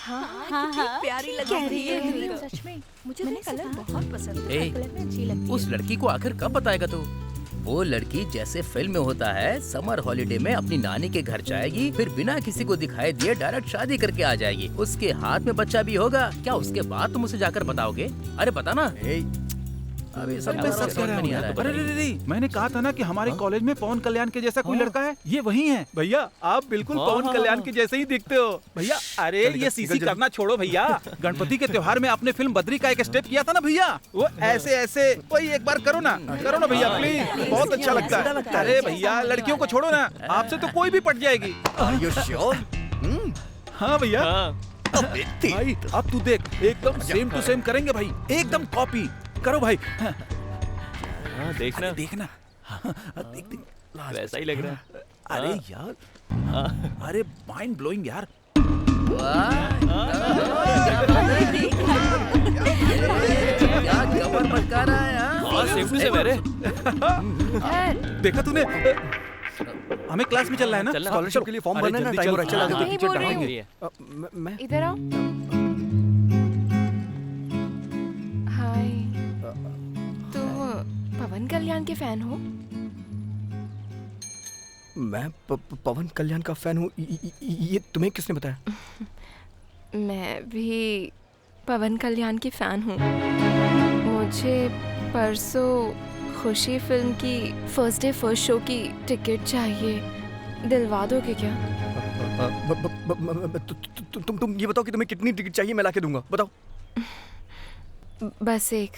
प्यारी लग रही है सच में मुझे तो कलर बहुत पसंद है। कलर में अच्छी लगती है। उस लड़की को आखिर कब बताएगा तू? वो लड़की जैसे फिल्म में होता है, समर हॉलिडे में अपनी नानी के घर जाएगी, फिर बिना किसी को दिखाई दिए डायरेक्ट शादी करके आ जाएगी। उसके हाथ में बच्चा भी होगा। क्या उसके बाद तुम उसे जाकर बताओगे? अरे बता ना। अभी सब में समझ में नहीं आ रहा है। अरे मैंने कहा था ना कि हमारे कॉलेज में पवन कल्याण के जैसा कोई लड़का है। ये वही है भैया। आप बिल्कुल पवन कल्याण के जैसे ही दिखते हो भैया। अरे ये सीसी करना छोड़ो भैया। गणपति के त्योहार में आपने फिल्म बद्री का एक स्टेप किया था ना भैया, वो ऐसे ऐसे वही एक बार करो ना भैया प्लीज, बहुत अच्छा लगता है। अरे भैया लड़कियों को छोड़ो ना, आपसे तो कोई भी पट जाएगी। हाँ भैया। भाई अब तू देख, एकदम सेम टू सेम करेंगे भाई, एकदम कॉपी करो भाई। देखना देखना देख वैसा ही लग रहा है। अरे यार, अरे माइंड ब्लोइंग यार। क्या कमर मटका रहा है यार? सेम टू सेम है। देखा तूने? हमें क्लास में चलना है ना, स्कॉलरशिप के लिए फॉर्म भरना है ना, टाइम हो रहा है। नहीं बोल रही हूँ। मैं इधर आओ। हाय, तुम पवन कल्याण के फैन हो? मैं पवन कल्याण का फैन हूँ। ये तुम्हें किसने बताया? मैं भी पवन कल्याण की फैन हूँ। मुझे परसों खुशी फिल्म की फर्स्ट डे फर्स्ट शो की टिकट चाहिए, दिलवा दोगे क्या? तुम ये बताओ कि तुम्हें कितनी टिकट चाहिए, मैं लाके दूंगा। बताओ। बस एक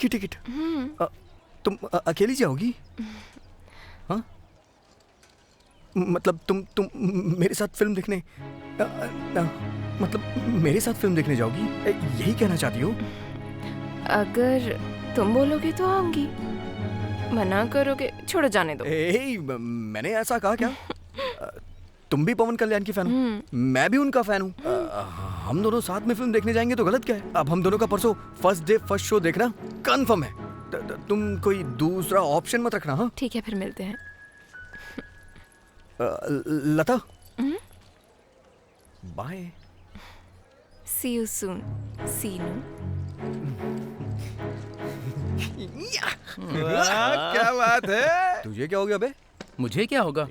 ही टिकट? तुम अकेली जाओगी? हाँ, मतलब तुम मेरे साथ फिल्म देखने मतलब मेरे साथ फिल्म देखने जाओगी, यही कहना चाहती हो? अगर तुम बोलोगे तो आऊंगी, मना करोगे छोड़ो जाने दो। मैंने ऐसा कहा क्या? तुम भी पवन कल्याण की फैन हो, मैं भी उनका फैन हूँ। हम दोनों साथ में फिल्म देखने जाएंगे तो गलत क्या है? अब हम दोनों का परसों फर्स्ट डे फर्स्ट शो देखना कंफर्म है। तुम कोई दूसरा ऑप्शन मत रखना। हाँ ठीक है, फिर मिलते हैं। लता, बाय। सी यू सून सीनू। क्या बात है? तुझे क्या हो गया बे? मुझे क्या होगा?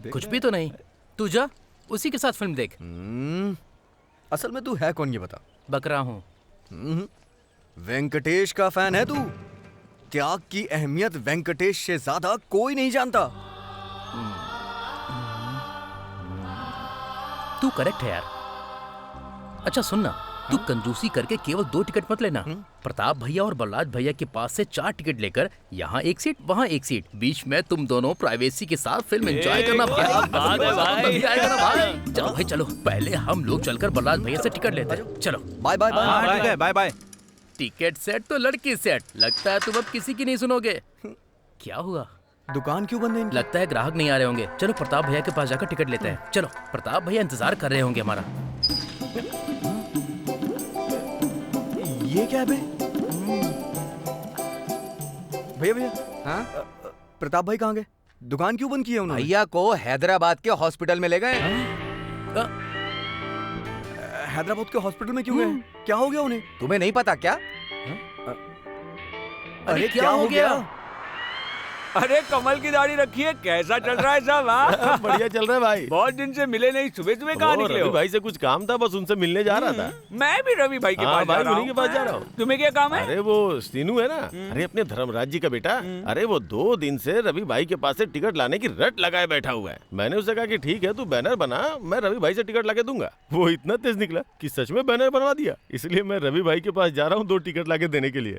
कुछ भी तो नहीं। तू जा, उसी के साथ फिल्म देख। असल में तू है कौन ये बता। बकरा हूँ। वेंकटेश का फैन है तू? त्याग की अहमियत वेंकटेश से ज्यादा कोई नहीं जानता। तू करेक्ट है यार। अच्छा सुनना, तू कंजूसी करके केवल 2 टिकट मत लेना। प्रताप भैया और बलराज भैया के पास से 4 टिकट लेकर यहाँ एक सीट वहाँ एक सीट, बीच में तुम दोनों प्राइवेसी के साथ फिल्म एंजॉय करना भाई। चलो भाई चलो, पहले हम लोग चलकर बलराज भैया से टिकट लेते हैं। चलो bye bye bye bye bye. Ticket set तो लड़की सेट। लगता है तुम अब किसी की नहीं सुनोगे। क्या हुआ? दुकान क्यों बंद है? लगता है ग्राहक नहीं आ रहे होंगे। चलो प्रताप भैया के पास जाकर टिकट लेते हैं। चलो, प्रताप भैया इंतजार कर रहे होंगे हमारा। ये क्या है बे? भैया हाँ? प्रताप भाई कहाँ गए? दुकान क्यों बंद की है उन्होंने? भैया को हैदराबाद के हॉस्पिटल में ले गए। हैदराबाद के हॉस्पिटल में क्यों गए? क्या हो गया उन्हें? तुम्हें नहीं पता क्या? अरे क्या हो गया? अरे कमल की दाढ़ी रखी है, कैसा चल रहा है सब? बढ़िया चल रहा है भाई। बहुत दिन से मिले नहीं, सुबह सुबह कहाँ निकले हो? भाई से कुछ काम था, बस उनसे मिलने जा रहा था। मैं भी रवि भाई के पास जा रहा हूँ। के पास जा रहा हूँ। तुम्हें क्या काम है? अरे वो सीनू है ना, अरे अपने धर्मराज जी का बेटा, अरे वो 2 दिन से रवि भाई के पास से टिकट लाने की रट लगाए बैठा हुआ है। मैंने उसे कहा कि ठीक है तू बैनर बना, मैं रवि भाई से टिकट लाके दूंगा। वो इतना तेज निकला कि सच में बैनर बनवा दिया। इसलिए मैं रवि भाई के पास जा रहा हूँ 2 टिकट लाके देने के लिए।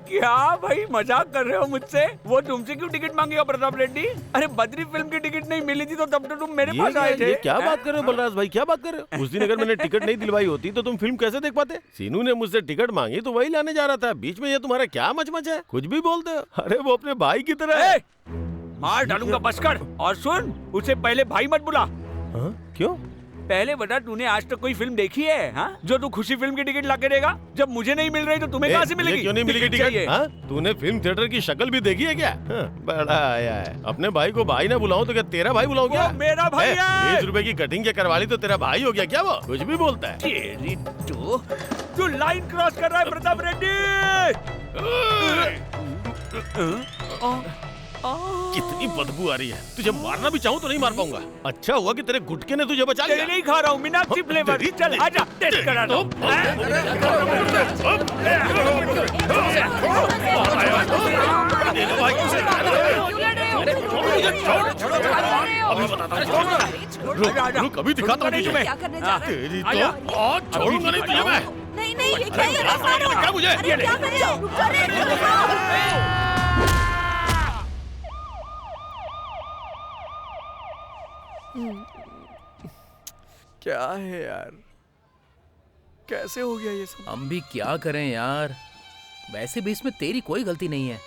क्या भाई मजाक कर रहे हो मुझसे? वो तुमसे क्यों टिकट मांगेगा प्रताप रेड्डी? अरे बद्री फिल्म की टिकट नहीं मिली थी तो तब तो तुम मेरे पास आए थे। क्या बात कर रहे हो बलराज भाई, क्या बात कर रहे हो? उस दिन अगर मैंने टिकट नहीं दिलवाई होती तो तुम फिल्म कैसे देख पाते? सीनू ने मुझसे टिकट मांगी तो वही लाने जा रहा था। बीच में ये तुम्हारा क्या मचमच है? कुछ भी बोलते हो। अरे वो अपने भाई की तरह है। मार डालूंगा बस कर। और सुन, उसे पहले भाई मत बुला। क्यों? पहले बता, तूने आज तक कोई फिल्म देखी है हाँ? जो तू खुशी फिल्म की टिकट ला के देगा? जब मुझे नहीं मिल रही तो तुम्हें कहाँ से तुझे मिलेगी? क्यों नहीं मिलेगी टिकट? हाँ? तूने फिल्म थिएटर की शक्ल भी देखी है क्या? हाँ, बड़ा आया है। अपने भाई को भाई ना बुलाऊं तो क्या तेरा भाई बुलाऊं क्या? मेरा भाई है। 20 रुपए की कटिंग क्या करवा ली तो तेरा भाई हो गया क्या वो? कुछ भी बोलता है। तेरी तो तू लाइन क्रॉस कर रहा है प्रताप रेड्डी। कितनी बदबू आ रही है। तुझे मारना भी चाहूं तो नहीं मार पाऊंगा। अच्छा हुआ कि तेरे गुटके ने तुझे बचा लिया। नहीं खा रहा हूँ, मीनाक्षी फ्लेवर। चल आजा, टेस्ट करा दो। रुक अभी दिखाता हूँ तुझे मैं। तेरी तो आज छोड़ूंगा नहीं तुझे मैं। नहीं ये क्या है? क्या मुझे? क्या करें? क्या है यार, कैसे हो गया ये सब? हम भी क्या करें यार, वैसे भी इसमें तेरी कोई गलती नहीं है।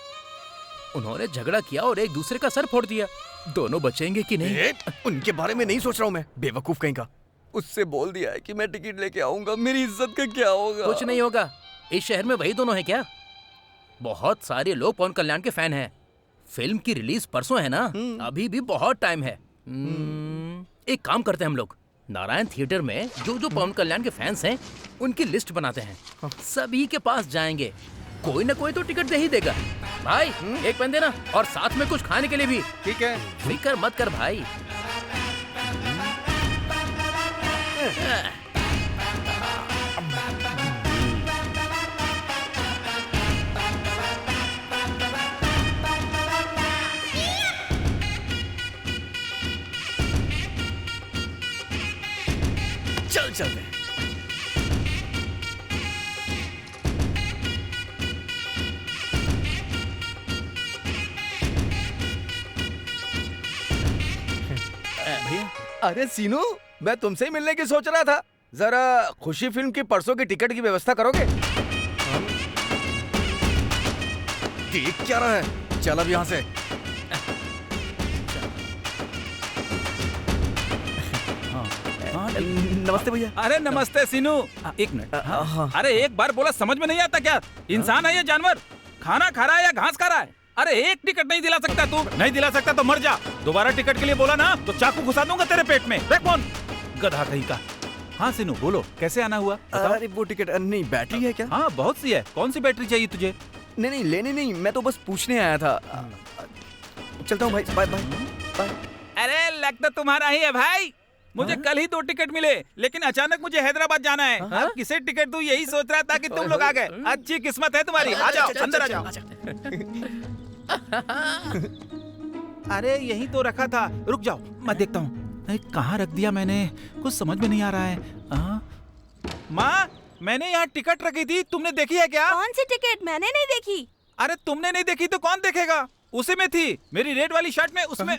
उन्होंने झगड़ा किया और एक दूसरे का सर फोड़ दिया। दोनों बचेंगे कि नहीं? उनके बारे में नहीं सोच रहा हूँ मैं, बेवकूफ कहीं का। उससे बोल दिया है कि मैं टिकट लेके आऊंगा, मेरी इज्जत का क्या होगा? कुछ नहीं होगा। इस शहर में वही दोनों हैं क्या? बहुत सारे लोग पवन कल्याण के फैन हैं। फिल्म की रिलीज परसों है ना, अभी भी बहुत टाइम है। एक काम करते हैं हम लोग, नारायण थिएटर में जो जो पवन कल्याण के फैंस हैं उनकी लिस्ट बनाते हैं। सभी के पास जाएंगे, कोई ना कोई तो टिकट दे ही देगा। भाई एक पेन देना और साथ में कुछ खाने के लिए भी। ठीक है। फिकर मत कर भाई। चल चलते हैं। अरे सीनू, मैं तुमसे ही मिलने की सोच रहा था। जरा खुशी फिल्म की परसों की टिकट की व्यवस्था करोगे? देख क्या रहा है, चल अब यहाँ से। नमस्ते भैया। अरे नमस्ते सीनू। एक मिनट। हाँ। अरे एक बार बोला समझ में नहीं आता क्या? इंसान है या जानवर? खाना खा रहा है या घास खा रहा है? अरे एक टिकट नहीं दिला सकता तू? नहीं दिला सकता तो मर जा। दोबारा टिकट के लिए बोला ना तो चाकू घुसा दूंगा तेरे पेट में। देख कौन गधा कहीं का। हाँ सीनू बोलो, कैसे आना हुआ? अरे वो टिकट नहीं, बैटरी है क्या? हाँ बहुत सी है। कौन सी बैटरी चाहिए तुझे? नहीं लेने नहीं, मैं तो बस पूछने आया था। चलता हूँ भाई, बाय बाय बाय। अरे लग तो तुम्हारा ही है भाई। मुझे कल ही 2 टिकट मिले, लेकिन अचानक मुझे हैदराबाद जाना है। अब किसे टिकट दूं यही सोच रहा था कि तुम लोग आ गए। अच्छी किस्मत है तुम्हारी। आ जाओ अंदर आ जाओ। अरे यही तो रखा था, रुक जाओ मैं देखता हूँ। कहाँ रख दिया मैंने, कुछ समझ में नहीं आ रहा है। माँ मैंने यहाँ टिकट रखी थी, तुमने देखी है क्या? कौन सी टिकट? मैंने नहीं देखी। अरे तुमने नहीं देखी तो कौन देखेगा? उसी में थी, मेरी रेड वाली शर्ट में, उसमें।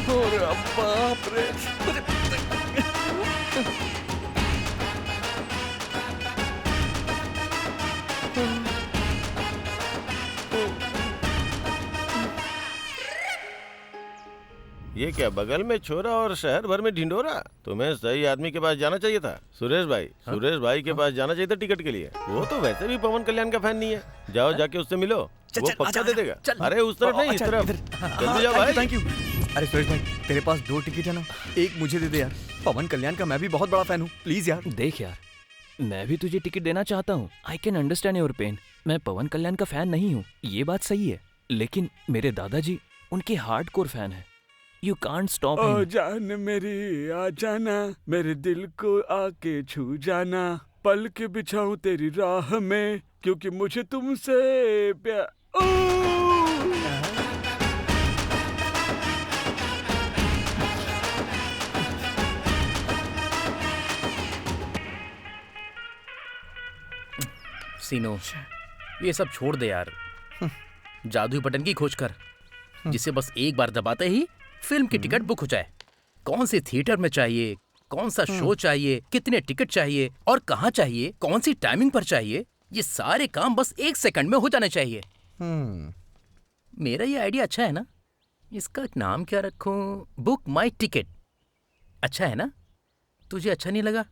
बाप रे। ये क्या बगल में छोरा और शहर भर में ढिंडोरा? तुम्हें सही आदमी के पास जाना चाहिए था, सुरेश भाई। सुरेश भाई के पास जाना चाहिए था टिकट के लिए। वो तो वैसे भी पवन कल्याण का फैन नहीं है। जाओ जाके उससे मिलो, वो पक्का दे देगा। अरे उस तरफ नहीं, इस तरफ जल्दी जाओ भाई। Thank you. अरे सुरेश भाई, तेरे पास 2 टिकट है ना, एक मुझे दे दे यार। पवन कल्याण का मैं भी बहुत बड़ा फैन हूँ, प्लीज यार। देख यार, मैं भी तुझे टिकट देना चाहता हूँ। I can understand your pain. मैं पवन कल्याण का फैन नहीं हूँ, ये बात सही है, लेकिन मेरे दादाजी उनके हार्डकोर फैन है। You can't stop him. ओ जान मेरी आ जाना, मेरे दिल को आके छू जाना, पल के बिछाऊं तेरी राह में, क्योंकि मुझे तुमसे प्यार। सीनो, ये सब छोड़ दे यार। जादुई बटन की खोज कर, जिसे बस एक बार दबाते ही फिल्म की टिकट बुक हो जाए। कौन से थिएटर में चाहिए, कौन सा शो चाहिए, कितने टिकट चाहिए और कहाँ चाहिए, कौन सी टाइमिंग पर चाहिए, ये सारे काम बस 1 सेकंड में हो जाने चाहिए। मेरा ये आइडिया अच्छा है ना? इसका नाम क्या रखूं? Book my ticket. अच्छा है ना? तुझे अच्छा नहीं लगा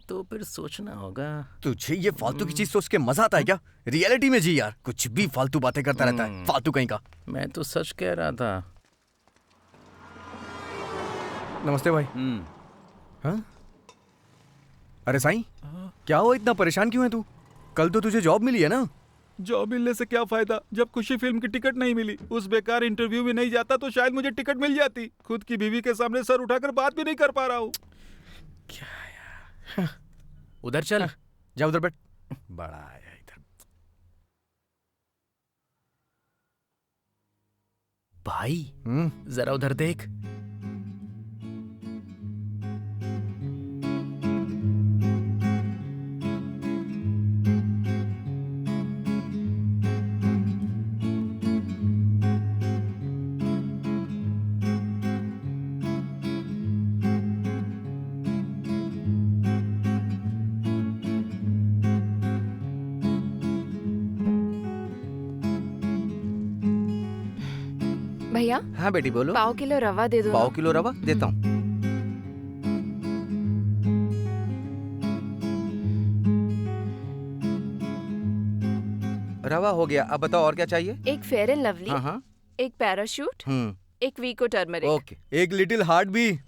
तो फिर सोचना होगा। तुझे ये फालतू की चीज सोच के मजा आता है क्या? रियलिटी में जी यार, कुछ भी फालतू बातें करता रहता है, फालतू कहीं का। मैं तो सच कह रहा था। नमस्ते भाई। हाँ? अरे साईं, क्या हुआ, इतना परेशान क्यों है तू? कल तो तुझे जॉब मिली है ना? जॉब मिलने से क्या फायदा जब खुशी फिल्म की टिकट नहीं मिली। उस बेकार इंटरव्यू में नहीं जाता तो शायद मुझे टिकट मिल जाती। खुद की बीवी के सामने सर उठाकर बात भी नहीं कर पा रहा हूँ। उधर चल। जा उधर बैठ। बड़ा आया इधर। भाई जरा उधर देख। भैया हाँ बेटी बोलो। 1/2 किलो रवा दे दो। 1/2 किलो रवा देता हूँ। रवा हो गया, अब बताओ और क्या चाहिए? एक फेयर एंड लवली, हाँ हाँ। एक पैराशूट, एक वीको टर्मरिक। ओके। एक लिटिल हार्ट भी।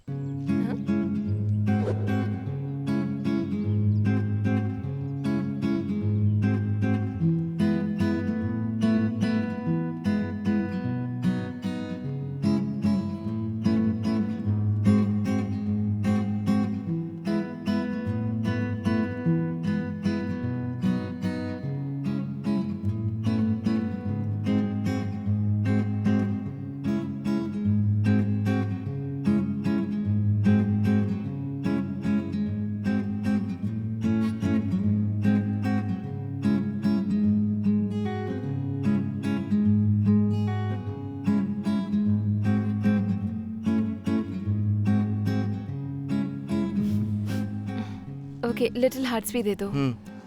ओके, लिटिल हार्ट्स भी दे दो।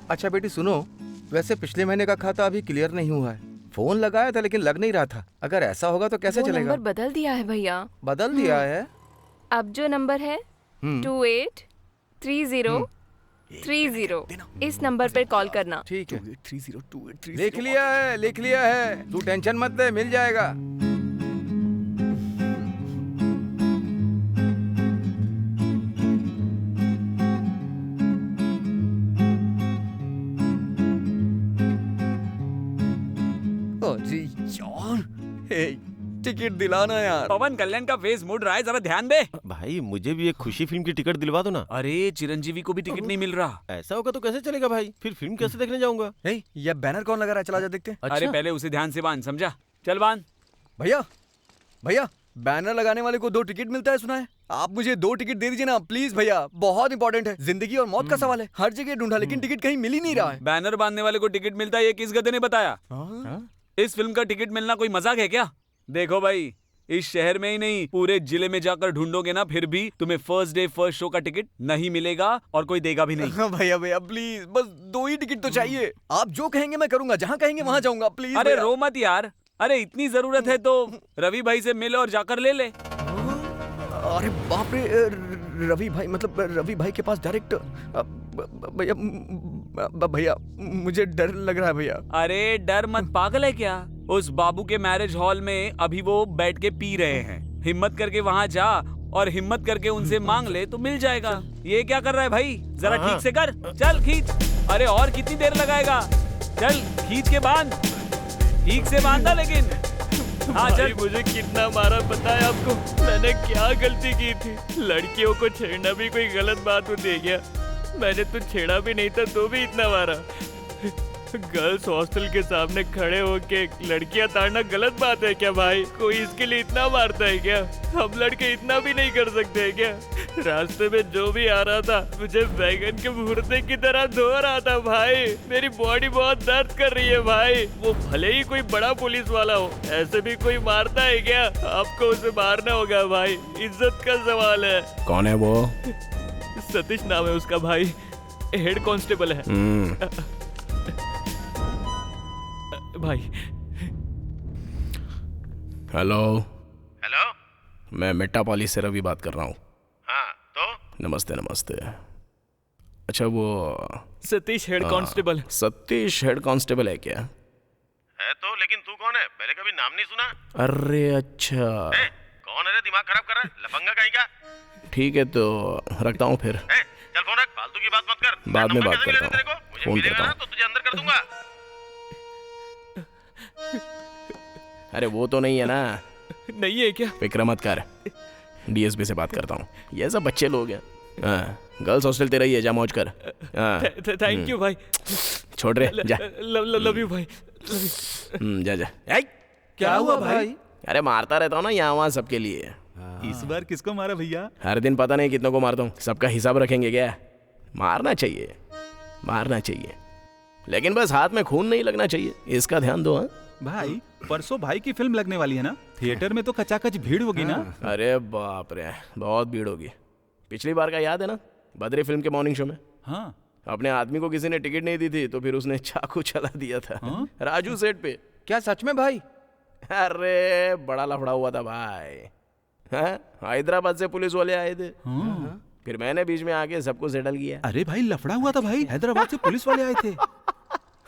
अच्छा बेटी सुनो, वैसे पिछले महीने का खाता अभी क्लियर नहीं हुआ है। फोन लगाया था लेकिन लग नहीं रहा था। अगर ऐसा होगा तो कैसे वो चलेगा? नंबर बदल दिया है भैया। बदल दिया है? अब जो नंबर है 283030, इस नंबर पर कॉल करना। ठीक है। लिख लिया है, लिख लिया है। तू टेंशन मत ले, मिल जाएगा। अरे यार, टिकट दिलाना यार। पवन कल्याण का फेस मुड़ रहा है, जरा ध्यान दे। भाई मुझे भी एक खुशी फिल्म की टिकट दिलवा दो ना। अरे चिरंजीवी को भी टिकट नहीं मिल रहा। ऐसा होगा तो कैसे चलेगा भाई? फिर फिल्म कैसे देखने जाऊंगा? ये बैनर कौन लगा रहा है? चला जा देखते हैं। अरे पहले उसे ध्यान से बांध, समझा? चल बांध। भैया भैया, बैनर लगाने वाले को 2 टिकट मिलता है सुना है। आप मुझे 2 टिकट दे दीजिए ना प्लीज भैया, बहुत इंपॉर्टेंट है, जिंदगी और मौत का सवाल है। हर जगह ढूंढा लेकिन टिकट कहीं मिल ही नहीं रहा है। बैनर बांधने वाले को टिकट मिलता है, ये किस गधे ने बताया? इस फिल्म का टिकट मिलना कोई मजाक है क्या? देखो भाई, इस शहर में ही नहीं पूरे जिले में जाकर ढूंढोगे ना, फिर भी तुम्हें फर्स्ट डे फर्स्ट शो का टिकट नहीं मिलेगा और कोई देगा भी नहीं। भैया भैया प्लीज, बस 2 ही टिकट तो चाहिए। आप जो कहेंगे मैं करूंगा, जहाँ कहेंगे वहाँ जाऊंगा, प्लीज। अरे रो मत यार, अरे इतनी जरूरत है तो रवि भाई से मिल और जाकर ले ले। अरे बाप रे, रवि भाई, मतलब रवि भाई के पास डायरेक्ट। भैया भैया मुझे डर लग रहा है भैया। अरे डर मत, पागल है क्या? उस बाबू के मैरिज हॉल में अभी वो बैठ के पी रहे हैं। हिम्मत करके वहाँ जा और हिम्मत करके उनसे मांग ले तो मिल जाएगा। ये क्या कर रहा है भाई? जरा ठीक से कर, चल खींच। अरे और कितनी देर लगाएगा? चल खींच के बांध, ठीक से बांधा। लेकिन हाँ चल। मुझे कितना मारा पता है आपको? मैंने क्या गलती की थी? लड़कियों को छेड़ना भी कोई गलत बात होती है क्या? मैंने तो छेड़ा भी नहीं था तो भी इतना मारा। गर्ल्स हॉस्टल के सामने खड़े होके लड़कियां ताड़ना गलत बात है क्या भाई? कोई इसके लिए इतना मारता है क्या? हम लड़के इतना भी नहीं कर सकते हैं क्या? रास्ते में जो भी आ रहा था मुझे बैगन के भुर्ते की तरह धो रहा था भाई। मेरी बॉडी बहुत दर्द कर रही है भाई। वो भले ही कोई बड़ा पुलिस वाला हो, ऐसे भी कोई मारता है क्या? आपको उसे मारना होगा भाई, इज्जत का सवाल है। कौन है वो? सतीश नाम है उसका भाई, हेड कांस्टेबल है। भाई हेलो हेलो, मैं मेट्रोपोलिस से रवि बात कर रहा हूँ। हाँ तो नमस्ते नमस्ते। अच्छा वो Satish head constable. Satish head constable है क्या? है तो, लेकिन तू कौन है? पहले कभी नाम नहीं सुना? अरे अच्छा, कौन है रे? दिमाग खराब कर रहा है, लफंगा कहीं का? ठीक है तो रखता हूँ फिर। चल फोन रख, फालतू की बात मत कर। बाद में नंबर बात कैसे मिलेगा करता तेरे को? हूँ, मुझे फोन मिलेगा करता ना हूँ। तो तुझे अंदर कर दूंगा। अरे वो तो नहीं है ना, नहीं है क्या? फिक्र मत कर, डीएसपी से बात करता हूँ। ये सब बच्चे लोग हैं। हाँ, गर्ल्स हॉस्टल तेरा ही है, जा मौज कर। हाँ, थैंक यू भाई। छोड़ रे, जा। लव यू भाई। जा जा। क्या हुआ भाई? अरे मारता रहता हूँ ना यहाँ वहाँ सबके लिए। इस बार किसको मारा भैया? हर दिन पता नहीं कितनों को मारता हूँ, सबका हिसाब रखेंगे क्या? मारना चाहिए, मारना चाहिए, लेकिन बस हाथ में खून नहीं लगना चाहिए, इसका ध्यान दो। हाँ भाई, परसों भाई की फिल्म लगने वाली है ना, थिएटर में तो खचाखच भीड़ होगी ना? अरे बाप रे, बहुत भीड़ होगी। पिछली बार का याद है ना, बद्री फिल्म के मॉर्निंग शो में? हाँ। अपने आदमी को किसी ने टिकट नहीं दी थी तो फिर उसने चाकू चला दिया था। हाँ? राजू सेठ पे। क्या सच में भाई? अरे बड़ा लफड़ा हुआ था भाई। हाँ? हैदराबाद से पुलिस वाले आए थे। हाँ। फिर मैंने बीच में आके सबको सेटल किया। अरे भाई लफड़ा हुआ था भाई, हैदराबाद से पुलिस वाले आए थे।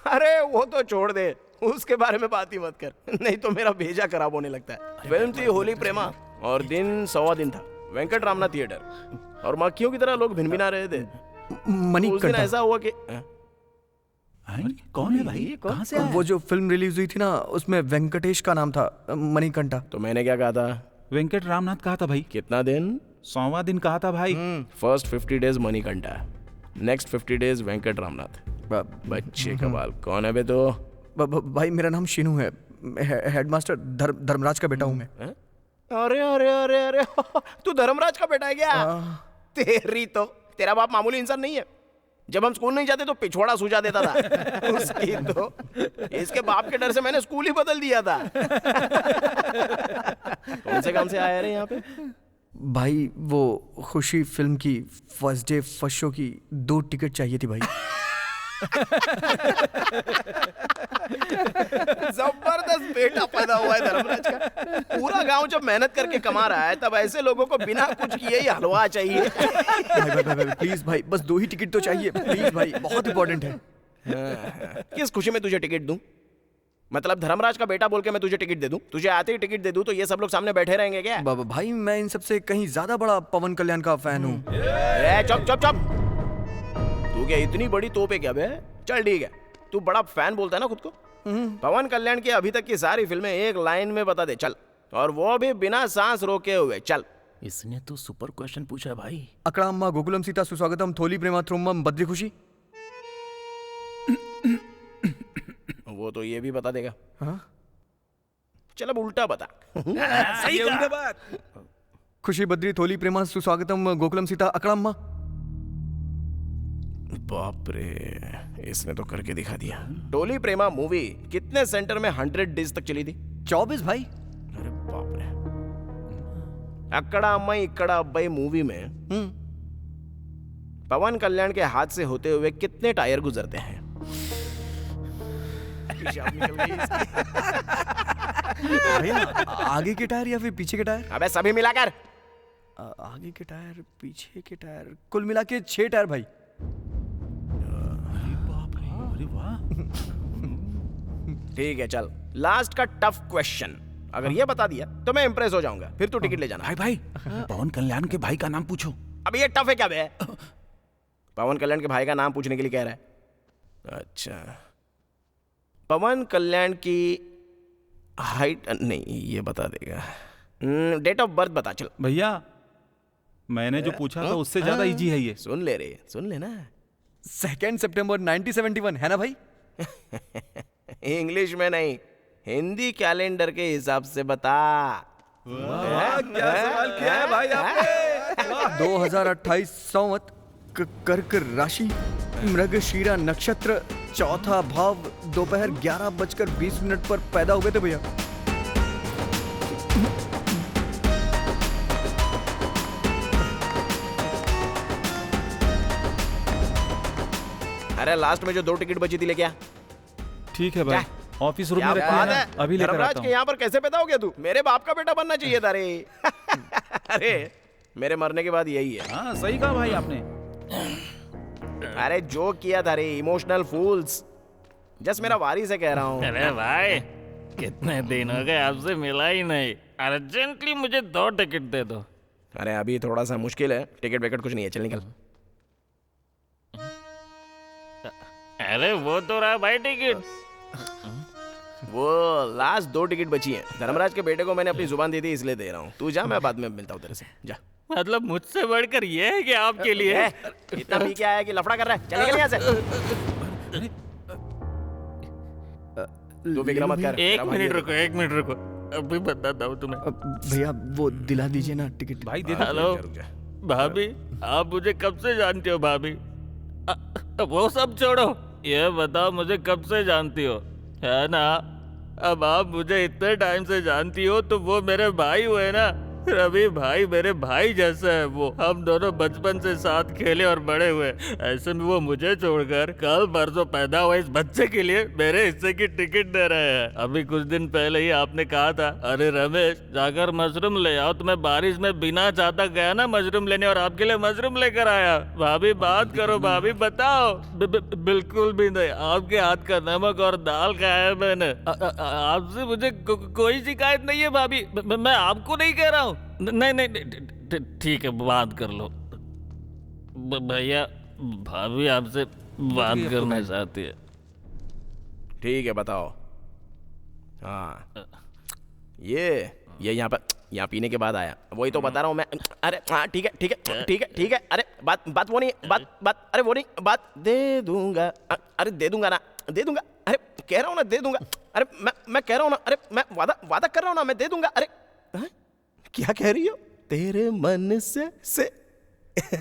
अरे वो तो छोड़ दे, उसके बारे में बात ही मत कर, नहीं तो मेरा भेजा खराब होने लगता है। फिल्म थी होली प्रेमा और दिन 1.25 दिन था, वेंकट रामनाथ थिएटर, और मक्खियों की तरह लोग भिनभिना रहे थे। उस दिन ऐसा हुआ कि कौन है भाई? कहाँ से आया? वो जो फिल्म रिलीज हुई थी ना, उसमें वेंकटेश का नाम था, मणिकंठा। तो मैंने क्या कहा था? वेंकट रामनाथ कहा था भाई। कितना दिन? 100वां दिन कहा था भाई। First 50 days Manikanta, next 50 days Venkat Ramnath. बच्चे का बाल। कौन है बे तो? भाई मेरा नाम शीनू है, हेडमास्टर धर्मराज का बेटा हूँ मैं। अरे अरे अरे अरे तू धर्मराज का बेटा है क्या? तेरी तो, तेरा बाप मामूली इंसान नहीं है। जब हम स्कूल नहीं जाते तो पिछवाड़ा सूझा देता था उसकी तो, इसके बाप के डर से मैंने स्कूल ही बदल दिया था। कौन से काम से आया रे यहाँ पे? भाई वो खुशी फिल्म की फर्स्ट डे फर्स्ट शो की 2 टिकट चाहिए थी भाई। जबरदस्त बेटा पैदा हुआ है धर्मराज का। पूरा गांव जब मेहनत करके कमा रहा है तब ऐसे लोगों को बिना कुछ किए ही हलवा चाहिए। भाई प्लीज भाई, बस 2 ही टिकट तो चाहिए प्लीज भाई, बहुत इंपॉर्टेंट है। किस खुशी में तुझे टिकट दूं? मतलब धर्मराज का बेटा बोल के मैं तुझे टिकट दे दूं? तुझे आते ही टिकट दे दूं तो ये सब लोग सामने बैठे रहेंगे क्या? भाई मैं इन सबसे कहीं ज्यादा बड़ा पवन कल्याण का फैन हूँ। चुप चुप चुप, तू क्या इतनी बड़ी तोप है क्या बे? चल ठीक है, तू बड़ा फैन बोलता है ना खुद को। पवन कल्याण की अभी तक की सारी फिल्में एक लाइन में बता दे चल, और वो भी बिना सांस रोके हुए। चल। इसने तो सुपर क्वेश्चन पूछा भाई। अकड़ाम्मा, गोकुलम सीता, सुस्वागतम, थोली प्रेमा, थ्रुम्बम, बद्री खुशी। वो तो ये भी बता देगा। हाँ? चल अब उल्टा बता। सही कहा बात। खुशी, बद्री, थोली प्रेमा, सुस्वागतम, गोकुलम सीता, अकड़ाम्मा। बाप रे, इसने तो करके दिखा दिया। टोली प्रेमा मूवी कितने सेंटर में 100 डेज तक चली थी? 24 भाई। अरे बाप रे। अक्कड़ा अम्माई इक्कड़ा अब्बाई मूवी में पवन कल्याण के हाथ से होते हुए कितने टायर गुजरते हैं? आगे के टायर या फिर पीछे के टायर? अबे सभी मिलाकर। आगे के टायर, पीछे के टायर, कुल मिला के 6 टायर भाई। अरे वाह। ठीक है चल, लास्ट का टफ क्वेश्चन, अगर ये बता दिया तो मैं इंप्रेस हो जाऊंगा, फिर तू टिकट ले जाना। भाई भाई, पवन कल्याण के भाई का नाम पूछो। अब ये टफ है क्या बे? पवन कल्याण के भाई का नाम पूछने के लिए कह रहा है? अच्छा, पवन कल्याण की हाइट नहीं, ये बता देगा। डेट ऑफ बर्थ बता चल। भैया मैंने जो पूछा था उससे ज्यादा इजी है ये। सुन ले रे, सुन ले ना। 2 सितंबर 1971 है ना भाई? इंग्लिश में नहीं, हिंदी कैलेंडर के हिसाब से बता। क्या सवाल किया है भाई आपने? 2028 संवत, कर्क राशि, मृगशीरा नक्षत्र, चौथा भाव, दोपहर 11:20 पर पैदा हुए थे भैया। अरे लास्ट में जो 2 टिकट बची थी ले क्या? ठीक है भाई, ऑफिस रूम में क्या रखते बात हैं है? ना, अभी लेकर धर्मराज आता के हूँ। यहाँ पर कैसे पैदा हो गया तू? मेरे बाप का बेटा बनना चाहिए था रे। अरे मेरे मरने के बाद यही है। हाँ सही कहा भाई आपने। अरे जो किया था रे, इमोशनल फूल्स। जस्ट मेरा वारी से कह रहा हूँ। अरे भाई कितने दिन हो गए आपसे मिला ही नहीं, अर्जेंटली मुझे 2 टिकट दे दो। अरे अभी थोड़ा सा मुश्किल है, टिकट विकेट कुछ नहीं है, चल निकल। अरे वो तो रहा भाई टिकट। वो लास्ट 2 टिकट बची हैं। धर्मराज के बेटे को मैंने अपनी जुबान दी थी इसलिए दे रहा हूँ। तू जा, मैं बाद में मिलता हूँ तेरे से। जा। मतलब मुझसे बढ़कर ये है कि आपके लिए इतना पी के आया कि लफड़ा कर रहा है, चल निकल यहाँ से। तू फिक्र मत कर। 1 मिनट रुको, 1 मिनट रुको, अभी बताता हूँ तुम्हें। भैया वो दिला दीजिए ना टिकट। भाई दे दो। हेलो भाभी, आप मुझे कब से जानती हो भाभी? वो सब छोड़ो, ये बताओ मुझे कब से जानती हो, है ना? अब आप मुझे इतने टाइम से जानती हो तो वो मेरे भाई हुए ना। रवि भाई मेरे भाई जैसा है वो। हम दोनों बचपन से साथ खेले और बड़े हुए। ऐसे में वो मुझे छोड़कर कल परसों पैदा हुआ इस बच्चे के लिए मेरे हिस्से की टिकट दे रहे हैं। अभी कुछ दिन पहले ही आपने कहा था, अरे रमेश जाकर मशरूम ले आओ, तो मैं बारिश में बिना चाहता गया ना मशरूम लेने और आपके लिए मशरूम लेकर आया। भाभी बात करो, भाभी बताओ। बिल्कुल भी नहीं, आपके हाथ का नमक और दाल खाया है मैंने। आपसे मुझे कोई शिकायत नहीं है भाभी, मैं आपको नहीं कह रहा हूँ। नहीं, ठीक है बात कर लो। भैया भाभी आपसे बात करना चाहती है। ठीक है बताओ। हाँ ये यहाँ पीने के बाद आया, वही तो बता रहा हूँ मैं। अरे हाँ ठीक है। अरे बात वो नहीं, बात अरे वो नहीं, बात दे दूंगा। अरे दे दूंगा ना, दे दूंगा। अरे कह रहा हूँ ना दे दूंगा। अरे मैं कह रहा हूँ ना, अरे मैं वादा कर रहा हूँ ना, मैं दे दूंगा। अरे क्या कह रही हो? तेरे मन से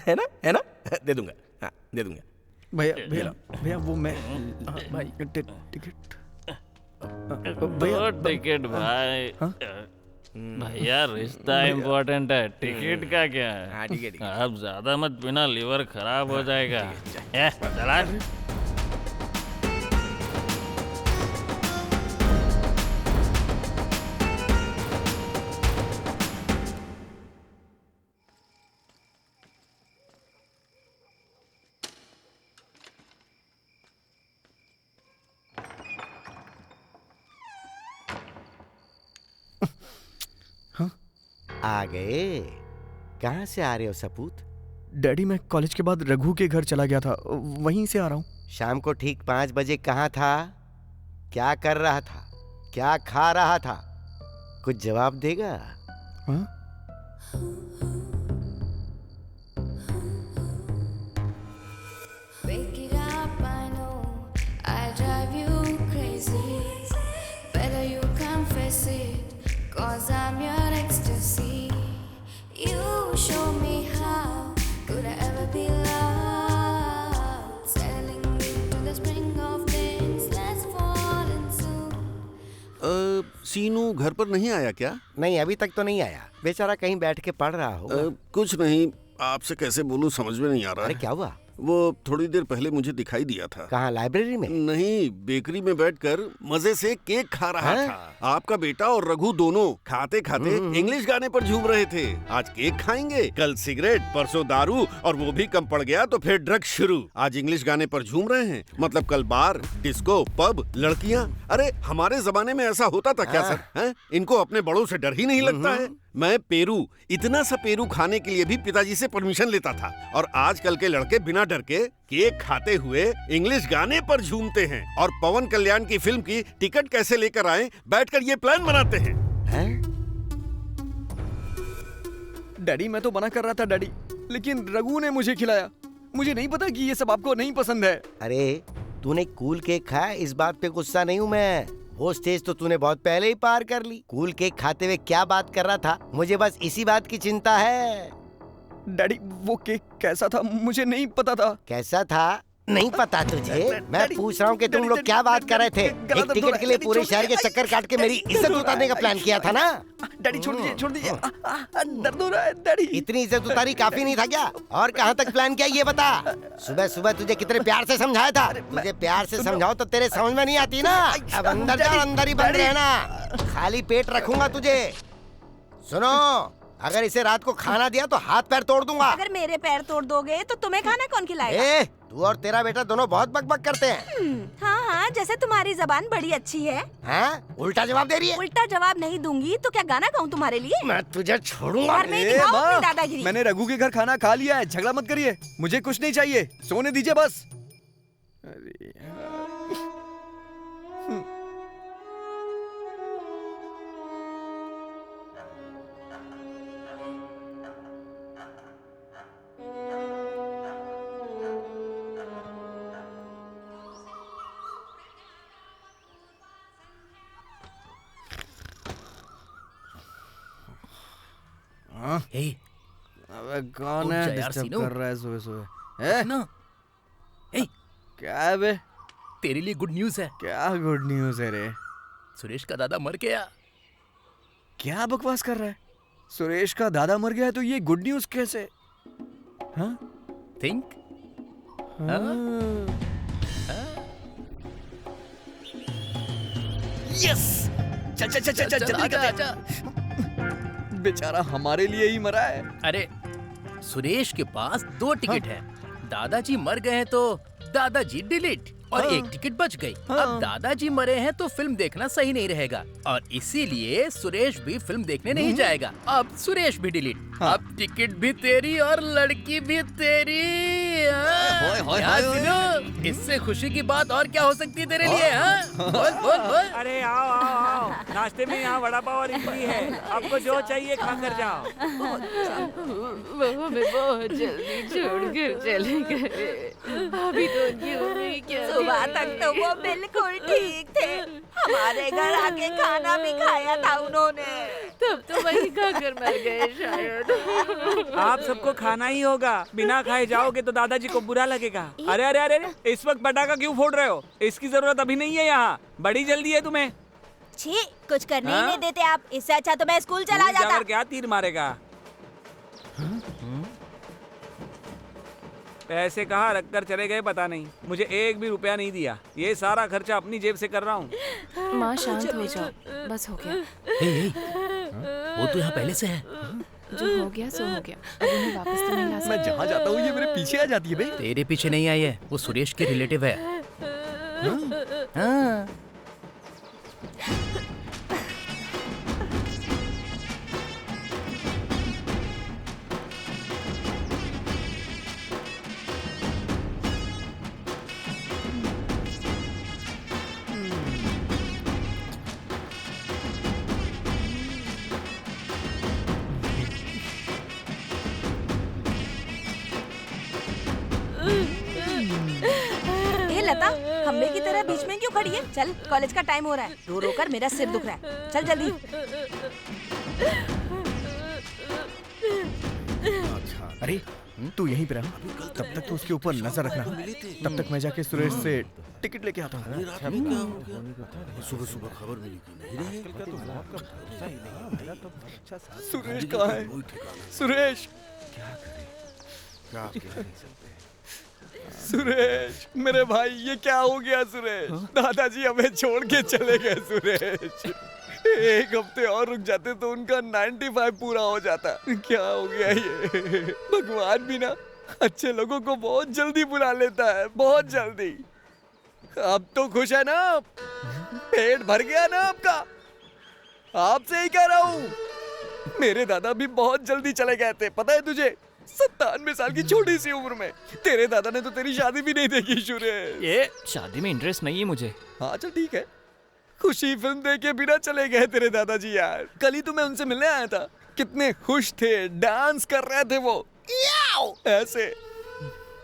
है ना दे दूंगा। हाँ दे दूंगा। भैया वो मैं भाई टिकट टिकट भाई। भैया रिश्ता इम्पोर्टेंट है, टिकट का क्या है? हाँ ठीक है। आप ज्यादा मत पीना, लीवर खराब हो जाएगा। चला। आ गए। कहाँ से आ रहे हो सपूत? डैडी मैं कॉलेज के बाद रघु के घर चला गया था, वहीं से आ रहा हूँ। शाम को ठीक 5 बजे कहाँ था? क्या कर रहा था? क्या खा रहा था? कुछ जवाब देगा? हाँ? सीनू घर पर नहीं आया क्या? नहीं अभी तक तो नहीं आया, बेचारा कहीं बैठ के पढ़ रहा होगा। कुछ नहीं, आपसे कैसे बोलूं समझ में नहीं आ रहा। अरे क्या हुआ? वो थोड़ी देर पहले मुझे दिखाई दिया था। कहाँ, लाइब्रेरी में? नहीं, बेकरी में बैठकर मजे से केक खा रहा था। आपका बेटा और रघु दोनों खाते खाते इंग्लिश गाने पर झूम रहे थे। आज केक खाएंगे, कल सिगरेट, परसों दारू, और वो भी कम पड़ गया तो फिर ड्रग्स शुरू। आज इंग्लिश गाने पर झूम रहे हैं, मतलब कल बार, डिस्को, पब, लड़कियां। अरे हमारे जमाने में ऐसा होता था क्या सर? हैं? इनको अपने बड़ों से डर ही नहीं लगता है। मैं पेरू, इतना सा पेरू खाने के लिए भी पिताजी से परमिशन लेता था, और आजकल के लड़के बिना डर के केक खाते हुए इंग्लिश गाने पर झूमते हैं और पवन कल्याण की फिल्म की टिकट कैसे लेकर आए बैठकर ये प्लान बनाते हैं। डैडी मैं तो मना कर रहा था डैडी, लेकिन रघु ने मुझे खिलाया। मुझे नहीं पता कि ये सब आपको नहीं पसंद है। अरे तूने कूल केक खाया, इस बात पे गुस्सा नहीं हूँ मैं। वो स्टेज तो तूने बहुत पहले ही पार कर ली। कूल केक खाते हुए क्या बात कर रहा था, मुझे बस इसी बात की चिंता है। डैडी वो केक कैसा था मुझे नहीं पता था। कैसा था नहीं पता तुझे? मैं पूछ रहा हूँ कि तुम लोग क्या बात कर रहे थे? एक टिकट के लिए पूरे शहर के चक्कर काट के मेरी इज्जत उतारने का प्लान किया था ना? डैडी छोड़ दीजिए, दर्द हो रहा है डैडी। इतनी इज्जत उतारी काफी नहीं था क्या? और कहाँ तक प्लान किया ये बता। सुबह सुबह तुझे कितने प्यार से समझाया था। तुझे प्यार से समझाओ तो तेरे समझ में नहीं आती ना। अब अंदर जा, अंदर ही बंद रहना, खाली पेट रखूंगा तुझे। सुनो, अगर इसे रात को खाना दिया तो हाथ पैर तोड़ दूंगा। अगर मेरे पैर तोड़ दोगे तो तुम्हें खाना कौन खिलाएगा? ए, तू और तेरा बेटा दोनों बहुत बकबक करते हैं। हाँ हाँ, जैसे तुम्हारी जबान बड़ी अच्छी है। हाँ? उल्टा जवाब दे रही है। उल्टा जवाब नहीं दूंगी तो क्या गाना गाऊं तुम्हारे लिए? मैं तुझे छोड़ूंगा। और मैं दिखाऊं अपनी दादागिरी। मैंने रघु के घर खाना खा लिया है, झगड़ा मत करिए। मुझे कुछ नहीं चाहिए, सोने दीजिए बस। अरे अबे कौन है डिस्टर्ब कर रहा है सुबह सुबह? ना क्या है बे? तेरे लिए गुड न्यूज़ है। क्या गुड न्यूज़ है रे? सुरेश का दादा मर गया। क्या बकवास कर रहा है? सुरेश का दादा मर गया है तो ये गुड न्यूज़ कैसे? हाँ? थिंक। यस! चल चल चल चल चल जल्दी करते। बेचारा हमारे लिए ही मरा है। अरे सुरेश के पास 2 टिकट है। दादाजी मर गए हैं तो दादाजी डिलीट और एक टिकट बच गई। अब दादाजी मरे हैं तो फिल्म देखना सही नहीं रहेगा और इसीलिए सुरेश भी फिल्म देखने नहीं जाएगा। अब सुरेश भी डिलीट। अब टिकट भी तेरी और लड़की भी तेरी। यार सुनो, इससे खुशी की बात और क्या हो सकती है तेरे लिए? बोल बोल बोल। अरे आओ आओ आओ, नाश्ते में यहाँ वड़ा पाव और इडली है, आपको जो चाहिए खा कर जाओ। वो हमें बहुत जल्दी छोड़ कर चले गए। अभी तो उनकी उम्र क्या थी? सुबह तक तो वो बिल्कुल ठीक थे। हमारे घर आके खाना भी खाया था उन्होंने। तब तो वही खाकर मर गए शायद। आप सबको खाना ही होगा, बिना खाए जाओगे तो दादाजी को बुरा लगेगा। अरे अरे अरे, इस वक्त पटाखा क्यों फोड़ रहे हो? इसकी जरूरत अभी नहीं है, यहाँ बड़ी जल्दी है तुम्हें। छी, कुछ करने ही नहीं देते आप। इससे अच्छा तो मैं स्कूल चला जाता। क्या तीर मारेगा? पैसे कहाँ रख कर चले गए पता नहीं, मुझे 1 भी रुपया नहीं दिया। ये सारा खर्चा अपनी जेब से कर रहा हूँ। माँ शांत हो जाओ, बस हो गया। वो तो यहाँ पहले से है। जो हो गया सो हो गया, अब उन्हें वापस तो नहीं ला सकते। मैं जहाँ जाता हूँ ये मेरे पीछे आ जाती है भाई। तेरे पीछे नहीं आई है, वो सुरेश के रिलेटिव है। हाँ। ए लता, खम्बे की तरह बीच में क्यों खड़ी है? चल, कॉलेज का टाइम हो रहा है। रो रो कर मेरा सिर दुख रहा है। चल जल्दी। अरे तू यहीं पे रह, तब तक तो उसके ऊपर नजर रखना। तब तक मैं जाके सुरेश से टिकट लेके आता हूँ। सुबह सुबह खबर मिली सुरेश कहाँ है? सुरेश, सुरेश मेरे भाई, ये क्या हो गया सुरेश? दादाजी हमें छोड़ के चले गए सुरेश। 1 हफ्ते और रुक जाते तो उनका 95 पूरा हो जाता। क्या हो गया ये? भगवान भी ना अच्छे लोगों को बहुत जल्दी बुला लेता है, बहुत जल्दी। अब तो खुश है ना? पेट भर गया ना आपका? आपसे ही कह रहा हूँ, मेरे दादा भी बहुत जल्दी चले गए थे, पता है तुझे? 97 साल की छोटी सी उम्र में। तेरे दादा ने तो तेरी शादी भी नहीं देखी सुरेश। ये शादी में इंटरेस्ट नहीं है मुझे। हाँ चल ठीक है, खुशी फिल्म देख के बिना चले गए तेरे दादाजी यार। कल ही तो मैं उनसे मिलने आया था, कितने खुश थे, डांस कर रहे थे वो ऐसे।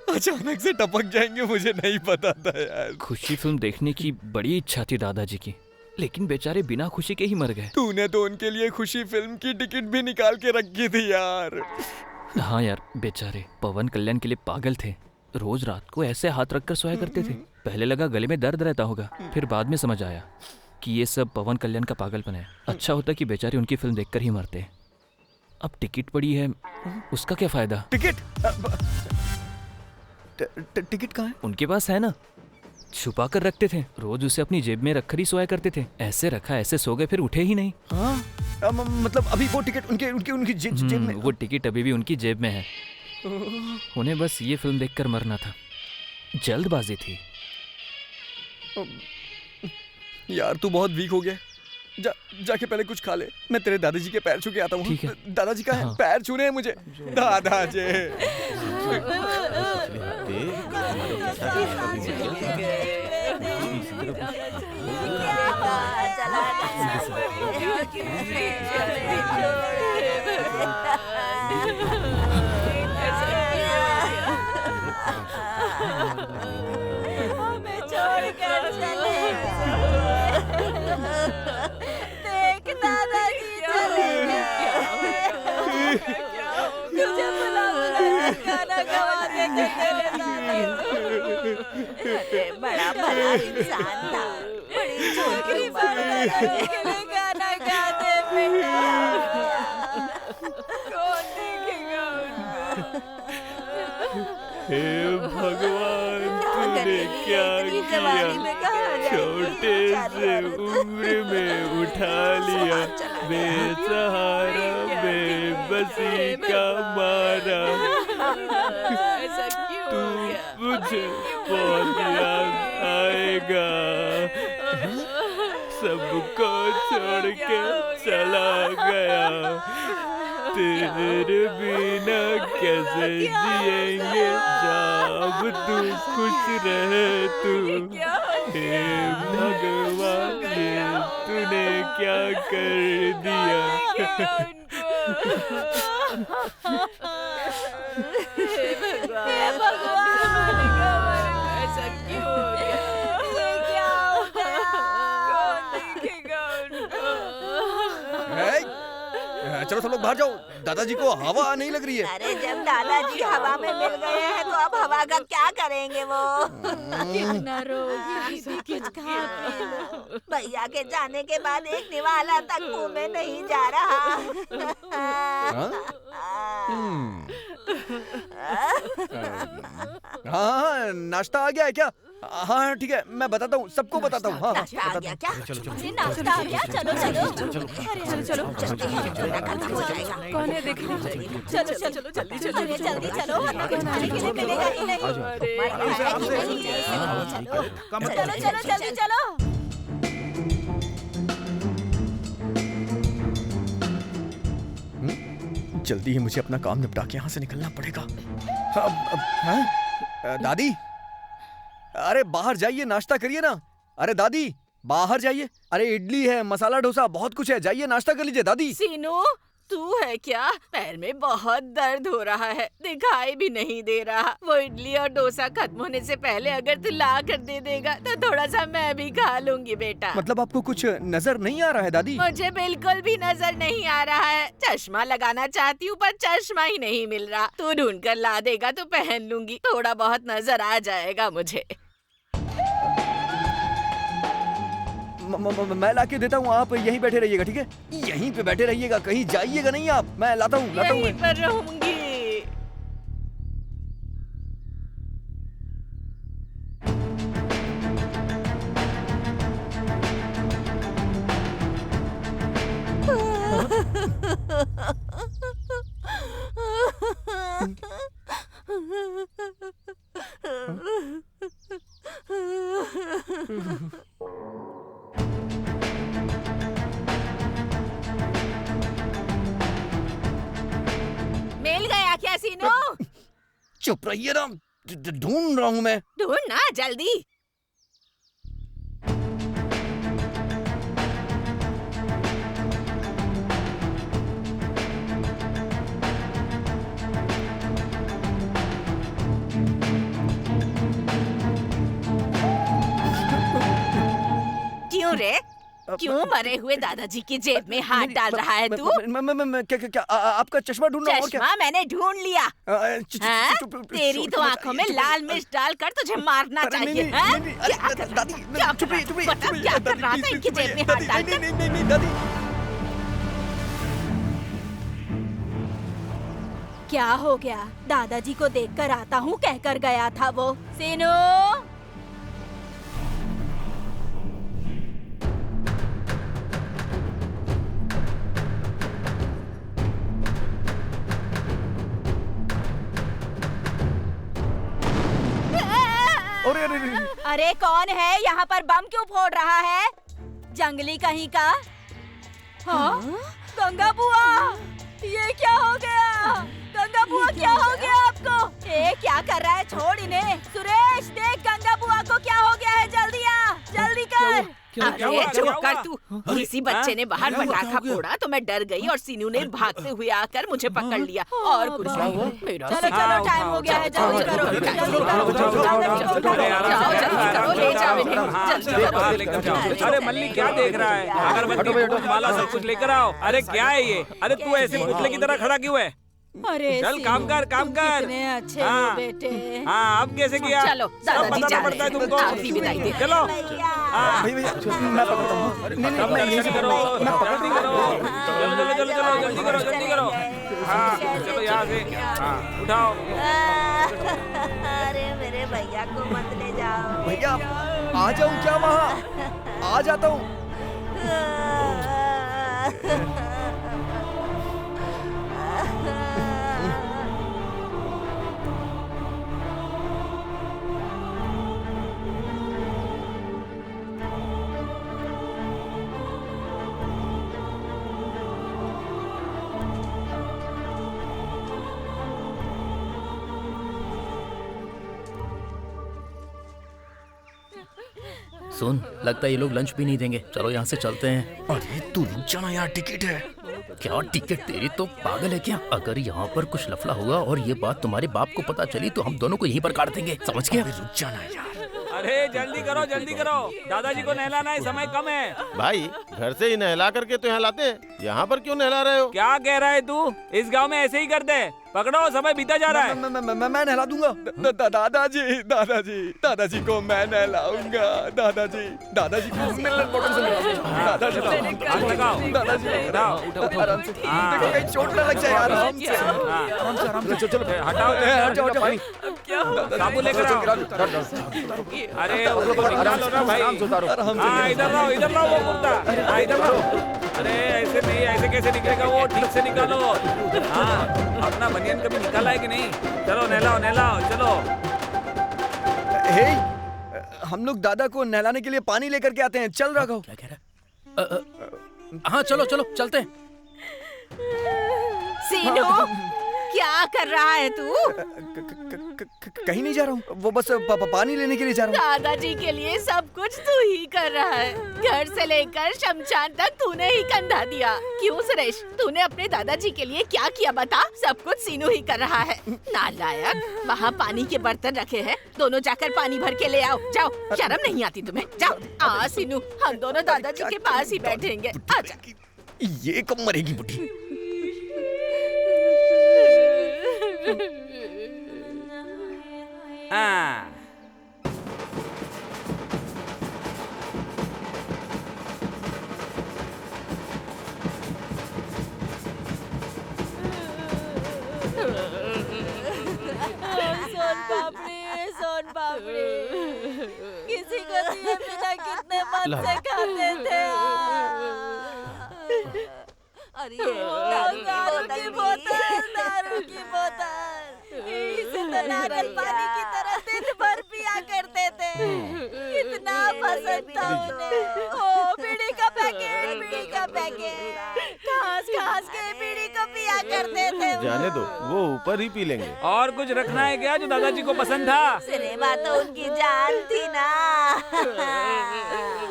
अचानक से टपक जाएंगे मुझे नहीं पता था यार। खुशी फिल्म देखने की बड़ी इच्छा थी दादाजी की, लेकिन बेचारे बिना खुशी के ही मर गए। तूने तो उनके लिए खुशी फिल्म की टिकट भी निकाल के रखी थी यार। हाँ यार, बेचारे पवन कल्याण के लिए पागल थे। रोज रात को ऐसे हाथ रखकर सोया करते थे। पहले लगा गले में दर्द रहता होगा, फिर बाद में समझ आया कि ये सब पवन कल्याण का पागलपन है। अच्छा होता कि बेचारे उनकी फिल्म देखकर ही मरते। अब टिकट पड़ी है, उसका क्या फायदा? टिकट? टिकट कहाँ है? उनके पास है ना। छुपा कर रखते थे, रोज उसे अपनी जेब में रखकर ही सोया करते थे। ऐसे रखा ऐसे सो गए, फिर उठे ही नहीं। हाँ? मतलब अभी वो टिकट उनके उनकी उनकी जेब में? वो टिकट अभी भी उनकी जेब में है। उन्हें बस ये फिल्म देखकर मरना था, जल्दबाजी थी। यार तू बहुत वीक हो गया, जाके पहले कुछ खा ले। मैं तेरे दादाजी के पैर छू के आता हूँ। ठीक है। दादाजी का है, पैर छूने हैं मुझे। दादाजी हमें छोड़कर चले देख दादाजी चले तुझे बुला बुला खाना खवा के तेरे दादाजी बड़ा भला इंसान था, बड़ी छोटी बात दादाजी के लिए खाना खाते बेटा। कौन देखेगा उनको? हे भगवान, तूने क्या किया? छोटे से उम्र में उठा लिया, बेसहारा बेबसी का मारा। तू मुझे बहुत याद आएगा, सबको छोड़ के चला गया। तेरे बिना कैसे जिएंगे, जब तू खुश रहे तू। हे भगवान, ये तूने क्या कर दिया? हे भगवान, ऐसा क्यों हो गया? ये क्या हो गया? कौन देखेगा उनको? चलो सब लोग बाहर जाओ, दादाजी को हवा नहीं लग रही है। अरे जब दादाजी हवा में मिल गए हैं तो अब हवा का क्या करेंगे वो? कितना रोगी, कुछ खा पी लो। भैया के जाने के बाद एक निवाला तक मुंह में नहीं जा रहा। हाँ, नाश्ता आ गया है क्या? हाँ ठीक है, मैं बताता हूँ, सबको बताता हूँ। हाँ नाश्ता आ गया क्या? नाश्ता आ गया, चलो चलो चलो कौन है देखो? चलो चलो जल्दी चलो जल्दी चलो, खाने के लिए मिलेगा ही नहीं। चलो चलो जल्दी चलो। जल्दी ही मुझे अपना काम निपटा के यहाँ से निकलना पड़ेगा। हाँ? दादी, अरे बाहर जाइए, नाश्ता करिए ना। अरे दादी बाहर जाइए। अरे इडली है, मसाला डोसा, बहुत कुछ है, जाइए नाश्ता कर लीजिए। दादी। सीनू, तू है क्या? पैर में बहुत दर्द हो रहा है, दिखाई भी नहीं दे रहा। वो इडली और डोसा खत्म होने से पहले अगर तू ला कर दे देगा तो थोड़ा सा मैं भी खा लूंगी बेटा। मतलब आपको कुछ नजर नहीं आ रहा है दादी? मुझे बिल्कुल भी नजर नहीं आ रहा है। चश्मा लगाना चाहती हूँ पर चश्मा ही नहीं मिल रहा। तू ढूंढ कर ला देगा तो पहन लूंगी, थोड़ा बहुत नजर आ जाएगा मुझे। मैं लाके देता हूँ, आप यहीं बैठे रहिएगा, ठीक है? यहीं पे बैठे रहिएगा, कहीं जाइएगा नहीं आप। मैं लाता हूँ यहीं पर रहूंगी। मिल गया क्या सीनू? चुप रहिए ना, ढूंढ रहा हूँ मैं। ढूंढ ना जल्दी। क्यों रे? क्यों मरे हुए दादाजी की जेब में हाथ डाल रहा है तू? क्या आपका चश्मा ढूंढ रहा हूँ? चश्मा मैंने ढूंढ लिया। तेरी तो आंखों में लाल मिर्च डालकर तुझे मारना चाहिए। क्या कर रहा था इनकी जेब में हाथ डालकर? क्या हो गया? दादाजी को देखकर आता हूँ कहकर गया था वो। सीनू, अरे कौन है यहाँ पर बम क्यों फोड़ रहा है? जंगली कहीं का? हाँ? गंगा बुआ, ये क्या हो गया? गंगा बुआ क्या हो गया आपको? क्या कर रहा है? छोड़ इन्हें। सुरेश देख गंगा बुआ को क्या हो गया है, जल्दी आ, जल्दी कर। अरे चुप कर तू। किसी बच्चे ने बाहर पटाखा फोड़ा तो मैं डर गई और सीनू ने भागते हुए आकर मुझे पकड़ लिया और कुछ नहीं। मेरा चलो चलो टाइम हो गया है, जल्दी करो जल्दी करो, ले जाओ इन्हें, जल्दी करो। अरे मल्ली क्या देख रहा है? अगरबत्ती माला सब कुछ लेकर आओ। अरे क्या है ये? अरे तू ऐसे पुतले की तरह खड़ा क्यों है? अरे चल काम कर काम कर। कितने अच्छे हो बेटे। हाँ अब कैसे किया? चलो दादाजी जा रहे हैं, तुमको आप ही विदाई दे। चलो मैं पकड़ता हूँ। नहीं मैं यहीं से करो, जल्दी करो, चलो चलो चलो जल्दी करो जल्दी करो। हाँ चलो यहाँ से उठाओ। अरे मेरे भैया को मत ले जाओ। भैया आ जाऊँ क्या वहाँ? आ जाता हूँ। सुन, लगता है ये लोग लंच भी नहीं देंगे। चलो यहाँ से चलते हैं। अरे तू रुक जाना यार, टिकट है। क्या टिकट? तेरी तो पागल है क्या? अगर यहाँ पर कुछ लफड़ा हुआ और ये बात तुम्हारे बाप को पता चली तो हम दोनों को यहीं पर काट देंगे, समझ गया? रुक जाना यार। अरे जल्दी करो जल्दी करो, दादाजी को नहलाना है, समय कम है। भाई घर से ही नहला करके तो यहाँ लाते हैं, यहाँ पर क्यों नहला रहे हो? क्या कह रहा है तू? इस गांव में ऐसे ही करते हैं। पकड़ो, समय बीता जा रहा है। मैं नहला दूंगा। दादाजी दादाजी दादाजी को मैं नहलाऊंगा। दादाजी दादाजी को मिनरल वाटर से नहलाऊंगा। दादाजी दादाजी आराम से, देखो कहीं चोट ना लग जाए। आराम से आराम से। चलो हटाओ पानी, साबुन लेकर आओ। अरे उसको निकालो ना भाई। हाँ इधर लाओ वो कुत्ता। हाँ इधर लाओ। अरे ऐसे नहीं, ऐसे कैसे निकलेगा वो? ठीक से निकालो। हाँ अपना बनियान कभी निकाला है कि नहीं? चलो नहलाओ चलो। हे, हम लोग दादा को नहलाने के लिए पानी लेकर के आते हैं। चल राघव। क्या कह रहा है? हाँ चलो चलते हैं। सीनू क्या कर रहा है तू? कहीं नहीं जा रहा हूँ, वो बस पानी लेने के लिए जा रहा हूँ। दादाजी के लिए सब कुछ तू ही कर रहा है। घर से लेकर शमशान तक तूने ही कंधा दिया। क्यों सुरेश, तूने अपने दादाजी के लिए क्या किया बता? सब कुछ सीनू ही कर रहा है। नालायक, वहाँ पानी के बर्तन रखे हैं, दोनों जाकर पानी भर के ले आओ। जाओ, शर्म नहीं आती तुम्हें? जाओ। आ सीनू, हम दोनों दादाजी के पास ही बैठेंगे। आजा। ये कब मरेगी बुढ़ी? हाँ सोन पापड़ी किसी को दिए बिना कितने मन से खाते थे। अरे दारू की बोतल इसे तो नारियल पानी की तरह दिन भर पिया करते थे। इतना पसंद था उन्हें। ओ बीड़ी का पैकेट घास के बीड़ी को पिया करते थे। जाने दो, वो ऊपर ही पी लेंगे। और कुछ रखना है क्या जो दादाजी को पसंद था? सिनेमा तो उनकी जान थी ना।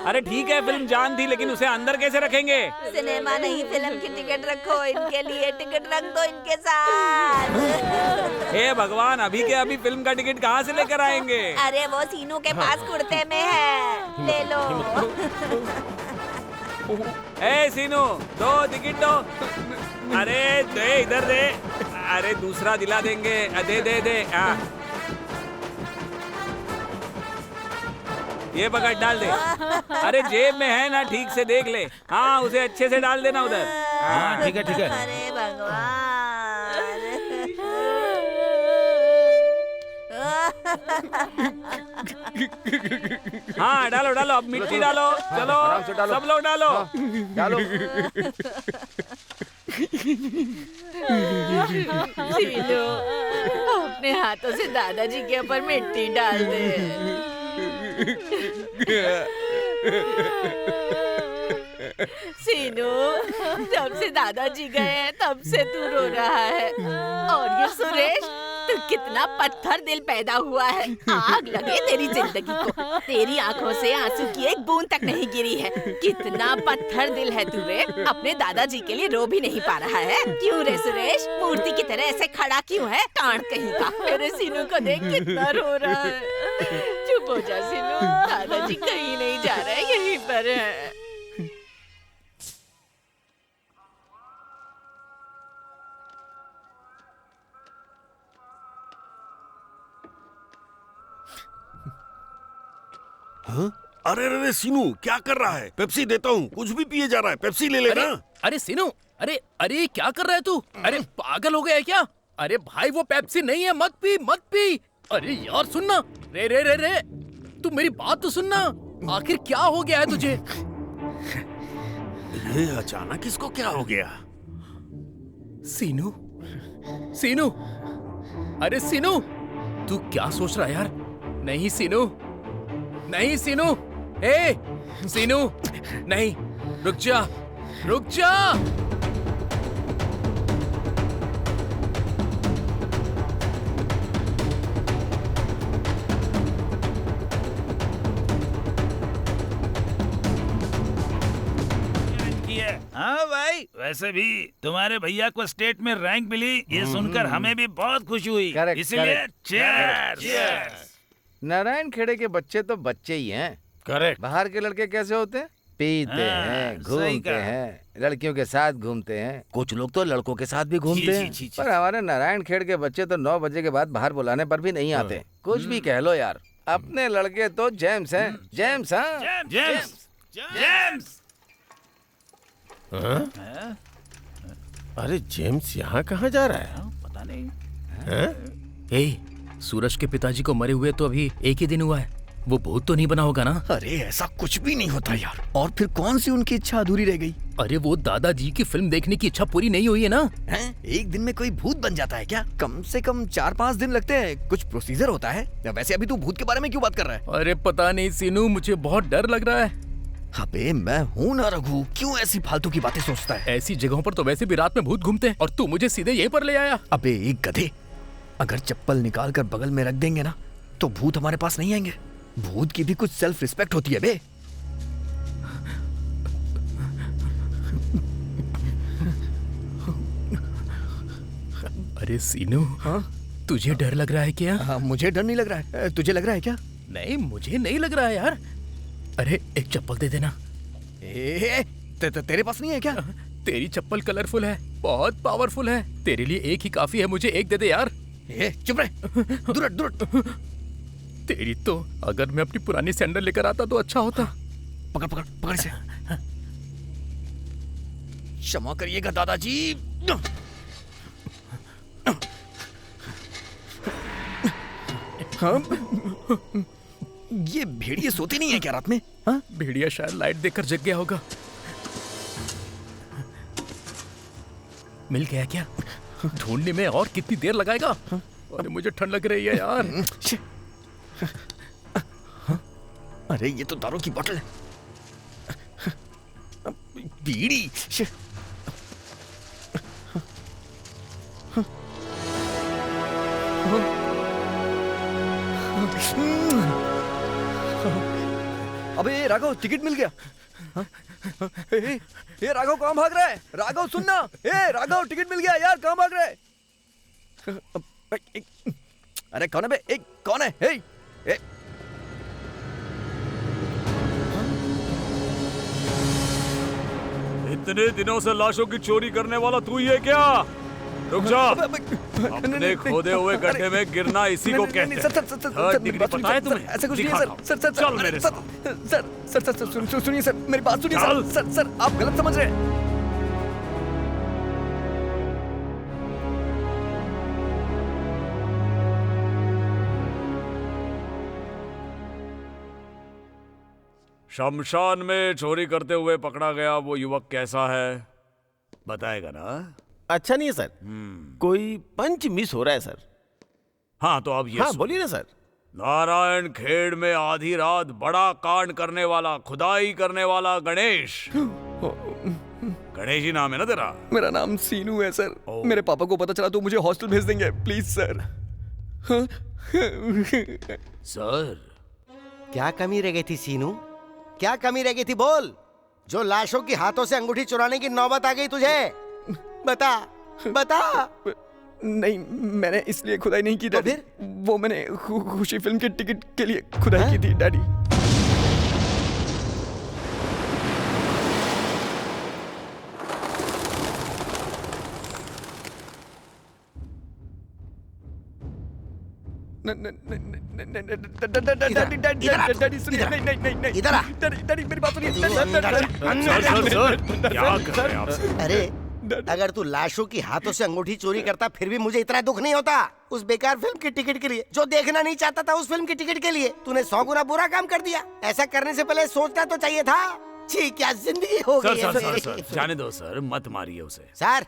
अरे ठीक है, फिल्म जान थी, लेकिन उसे अंदर कैसे रखेंगे? सिनेमा नहीं, फिल्म की टिकट रखो। इनके लिए टिकट रख दो इनके साथ। हे भगवान, अभी के अभी फिल्म का टिकट कहाँ से लेकर आएंगे? अरे वो सीनू के पास कुर्ते में है, ले लो। ए सीनू, दो टिकट दो। अरे दे, इधर दे। अरे दूसरा दिला देंगे। दे। हाँ ये पकड़, डाल दे। अरे जेब में है ना, ठीक से देख ले। हाँ उसे अच्छे से डाल देना उधर। हाँ ठीक है। अरे भगवान। हाँ डालो, अब मिट्टी डालो। चलो सब लोग डालो। अपने हाथों से दादाजी के ऊपर मिट्टी डाल दे। सीनू, जब से दादाजी गए हैं तब से तू रो रहा है। और ये सुरेश, तू कितना पत्थर दिल पैदा हुआ है। आग लगे तेरी जिंदगी को। तेरी आंखों से आंसू की एक बूंद तक नहीं गिरी है। कितना पत्थर दिल है तू रे। अपने दादाजी के लिए रो भी नहीं पा रहा है। क्यों रे सुरेश, मूर्ति की तरह ऐसे खड़ा क्यों है? टांड कहीं का। मेरे सीनू को देख कितना रो रहा है। चुप हो जा सीनू, दादाजी कहीं नहीं जा रहे, यहीं पर है। हाँ? अरे अरे सीनू, क्या कर रहा है? पेप्सी देता हूँ, कुछ भी पिए जा रहा है, पेप्सी ले लेना। अरे सीनू, अरे अरे क्या कर रहा है तू? अरे पागल हो गया है क्या? अरे भाई वो पेप्सी नहीं है, मत पी मत पी। अरे यार सुनना, रे रे रे रे, तू मेरी बात तो सुनना। आखिर क्या हो गया है तुझे? ये अचानक इसको क्या हो गया? सीनू, सीनू, अरे सीनू, तू क्या सोच रहा है यार? नहीं सीनू, नहीं सीनू, ए सीनू, नहीं, रुक जा, रुक जा। हाँ भाई, वैसे भी तुम्हारे भैया को स्टेट में रैंक मिली, ये सुनकर हमें भी बहुत खुशी हुई। इसीलिए चीयर्स। नारायण खेड़े के बच्चे तो बच्चे ही हैं। करेक्ट। बाहर के लड़के कैसे होते हैं? पीते हैं, घूमते हैं, लड़कियों के साथ घूमते हैं, कुछ लोग तो लड़कों के साथ भी घूमते हैं। पर हमारे नारायण खेड़ के बच्चे तो 9 बजे के बाद बाहर बुलाने पर भी नहीं आते। कुछ भी कह लो यार, अपने लड़के तो जेम्स हैं। जेम्स, हाँ जेम्स, जेम्स। अरे जेम्स यहाँ कहाँ जा रहा है? पता नहीं। सूरज के पिताजी को मरे हुए तो अभी एक ही दिन हुआ है। वो भूत तो नहीं बना होगा ना? अरे ऐसा कुछ भी नहीं होता यार। और फिर कौन सी उनकी इच्छा अधूरी रह गई? अरे वो दादाजी की फिल्म देखने की इच्छा पूरी नहीं हुई है ना? हैं? एक दिन में कोई भूत बन जाता है क्या? कम से कम 4-5 दिन लगते हैं, कुछ प्रोसीजर होता है। वैसे अभी तू भूत के बारे में क्यों बात कर रहा है? अरे पता नहीं सीनू, मुझे बहुत डर लग रहा है। अबे मैं हूँ ना रघु, क्यों ऐसी फालतू की बातें सोचता है? ऐसी जगहों पर तो वैसे भी रात में भूत घूमते हैं और तू मुझे सीधे यहीं पर ले आया। अबे एक गधे, अगर चप्पल निकाल कर बगल में रख देंगे ना तो भूत हमारे पास नहीं आएंगे। भूत की भी कुछ सेल्फ रिस्पेक्ट होती है बे। अरे सीनू, हाँ? तुझे डर लग रहा है क्या? हाँ, मुझे डर नहीं लग रहा है। तुझे लग रहा है क्या? नहीं, मुझे नहीं लग रहा है यार। अरे एक चप्पल दे देना। तेरे पास नहीं है क्या? तेरी चप्पल कलरफुल है, बहुत पावरफुल है। तेरे लिए एक ही काफी है, मुझे एक दे दे यार। चुप रहे, दूर हट, दूर हट। तेरी तो, अगर मैं अपनी पुरानी सैंडल लेकर आता तो अच्छा होता। पकड़ पकड़ पकड़ से। क्षमा करिएगा दादाजी। हाँ? ये भेड़िया सोते नहीं है क्या रात में? हाँ? भेड़िया शायद लाइट देखकर जग गया होगा। मिल गया क्या? ढूंढने में और कितनी देर लगाएगा? अरे मुझे ठंड लग रही है यार। अरे ये तो दारू की बोतल है। बीड़ी। अबे राघव, टिकट मिल गया। ए राघव, कहाँ भाग रहा है? राघव सुनना। ए राघव, टिकट मिल गया यार, कहाँ भाग रहा है? अरे कौन है बे? एक कौन है? ए इतने दिनों से लाशों की चोरी करने वाला तू ही है क्या? रुक जा। अपने खोदे हुए गड्ढे में गिरना इसी को कहते हैं। थर्ड डिग्री पता है तुम्हें? ऐसा कुछ नहीं है सर। चल मेरे साथ। सर सुनिए सर, मेरी बात सुनिए सर, आप गलत समझ रहे हैं। शमशान में चोरी करते हुए पकड़ा गया वो युवक कैसा है, बताएगा ना? अच्छा नहीं है सर। कोई पंच मिस हो रहा है सर। हाँ तो अब ये हाँ बोलिए ना सर। नारायण खेड़ में आधी रात बड़ा कांड करने वाला, खुदाई करने वाला गणेश। गणेश ही नाम है ना तेरा? मेरा नाम सीनू है सर। मेरे पापा को पता चला तो मुझे हॉस्टल भेज देंगे, प्लीज सर। सर क्या कमी रह गई थी सीनू? क्या कमी रह गई थी बोल? जो लाशों की हाथों से अंगूठी चुराने की नौबत आ गई तुझे? बता बता। नहीं, मैंने इसलिए खुदाई नहीं की डैडी। वो मैंने खुशी फिल्म के टिकट के लिए खुदाई की थी डैडी। इधर आ। अरे अगर तू लाशों की हाथों से अंगूठी चोरी करता फिर भी मुझे इतना दुख नहीं होता। उस बेकार फिल्म की टिकट के लिए, जो देखना नहीं चाहता था उस फिल्म की टिकट के लिए तूने 100 गुना बुरा काम कर दिया। ऐसा करने से पहले सोचना तो चाहिए था। छी, क्या जिंदगी हो गई है। सर, जाने दो सर, मत मारिए उसे। सर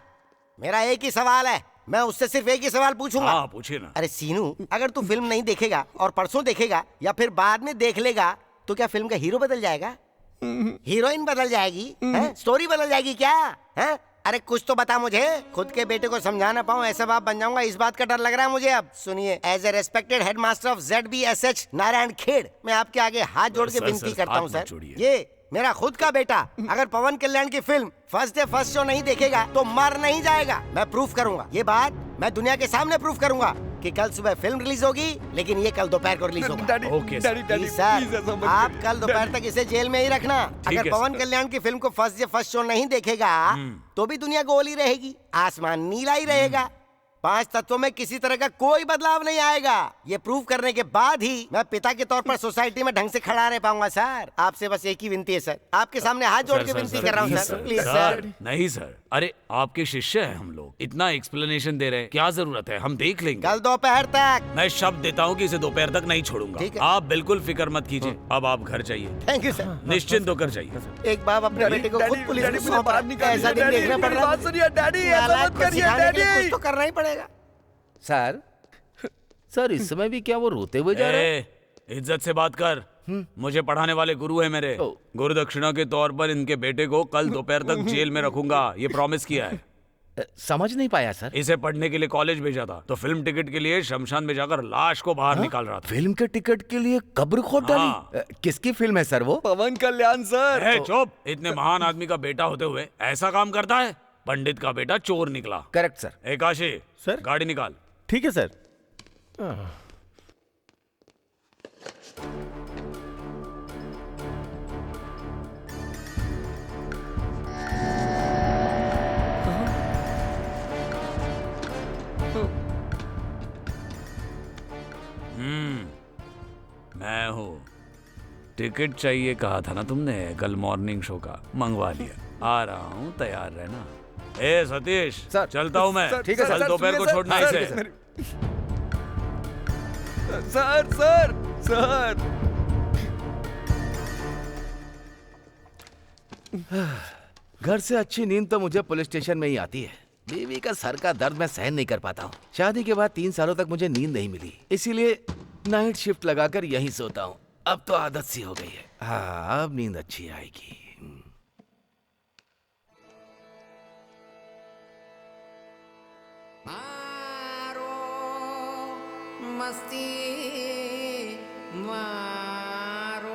मेरा एक ही सवाल है, मैं उससे सिर्फ एक ही सवाल पूछूंगा। हाँ, पूछिए ना। अरे सीनू, अगर तू फिल्म नहीं देखेगा और परसों देखेगा या फिर बाद में देख लेगा तो क्या फिल्म का हीरो बदल जाएगा? हीरोइन बदल जाएगी? स्टोरी बदल जाएगी क्या? है? अरे कुछ तो बता मुझे। खुद के बेटे को समझा ना पाऊं ऐसा बाप बन जाऊंगा, इस बात का डर लग रहा है मुझे अब। सुनिए, as a respected headmaster of ZBSH Narayan Khed, मैं आपके आगे हाथ जोड़ के विनती करता हूँ सर, ये मेरा खुद का बेटा अगर पवन कल्याण की film first day first show नहीं देखेगा तो मर नहीं जाएगा। मैं प्रूफ करूंगा, ये बात मैं दुनिया के सामने प्रूफ करूंगा कि कल सुबह फिल्म रिलीज होगी, लेकिन ये कल दोपहर को रिलीज होगा। ओके सर, आप कल दोपहर तक इसे जेल में ही रखना। अगर पवन कल्याण की फिल्म को फर्स्ट डे फर्स्ट शो नहीं देखेगा तो भी दुनिया गोली रहेगी, आसमान नीला ही रहेगा। 5 तत्वों में किसी तरह का कोई बदलाव नहीं आएगा। ये प्रूव करने के बाद ही मैं पिता के तौर पर सोसाइटी में ढंग से खड़ा रह पाऊंगा। सर आपसे बस एक ही विनती है सर, आपके सामने हाथ जोड़ के विनती कर रहा हूँ सर, प्लीज सर। नहीं सर, अरे आपके शिष्य हैं हम लोग, इतना एक्सप्लेनेशन दे रहे हैं, क्या जरूरत है? हम देख लेंगे कल दोपहर तक। मैं शब्द देता हूँ कि इसे दोपहर तक नहीं छोड़ूंगा। आप बिल्कुल फिक्र मत कीजिए। अब आप घर जाइए। Thank you sir. निश्चिंत होकर जाइए। एक बाप अपने बेटे को खुद पुलिस में सौंप रहा है, ऐसा दिन देखना पड़ रहा है। कुछ तो करना ही पड़ेगा। सर इस समय भी क्या वो रोते हुए जा रहे हैं? इज्जत से बात कर। मुझे पढ़ाने वाले गुरु है मेरे। गुरु दक्षिणा के तौर पर इनके बेटे को कल दोपहर तक जेल में रखूंगा, ये प्रॉमिस किया है। समझ नहीं पाया सर। इसे पढ़ने के लिए कॉलेज भेजा था तो फिल्म टिकट के लिए शमशान में जाकर लाश को बाहर निकाल रहा था। फिल्म के टिकट के लिए कब्र खोद डाली? किसकी फिल्म है सर वो? पवन कल्याण सर। चुप, इतने महान आदमी का बेटा होते हुए ऐसा काम करता है? पंडित का बेटा चोर निकला। Correct sir. ए काशी सर, गाड़ी निकाल। ठीक है सर। मैं हूँ। टिकट चाहिए कहा था ना तुमने कल मॉर्निंग शो का, मंगवा लिया। आ रहा हूँ, तैयार रहना। ए सतीश सर, चलता हूँ मैं। ठीक है सर। कल दोपहर को छोड़ना इसे। सर सर सर घर से अच्छी नींद तो मुझे पुलिस स्टेशन में ही आती है। बीवी का सर का दर्द मैं सहन नहीं कर पाता हूँ। शादी के बाद 3 सालों तक मुझे नींद नहीं मिली, इसीलिए नाइट शिफ्ट लगाकर यहीं सोता हूँ। अब तो आदत सी हो गई है। हाँ, अब नींद अच्छी आएगी। मस्ती मारो।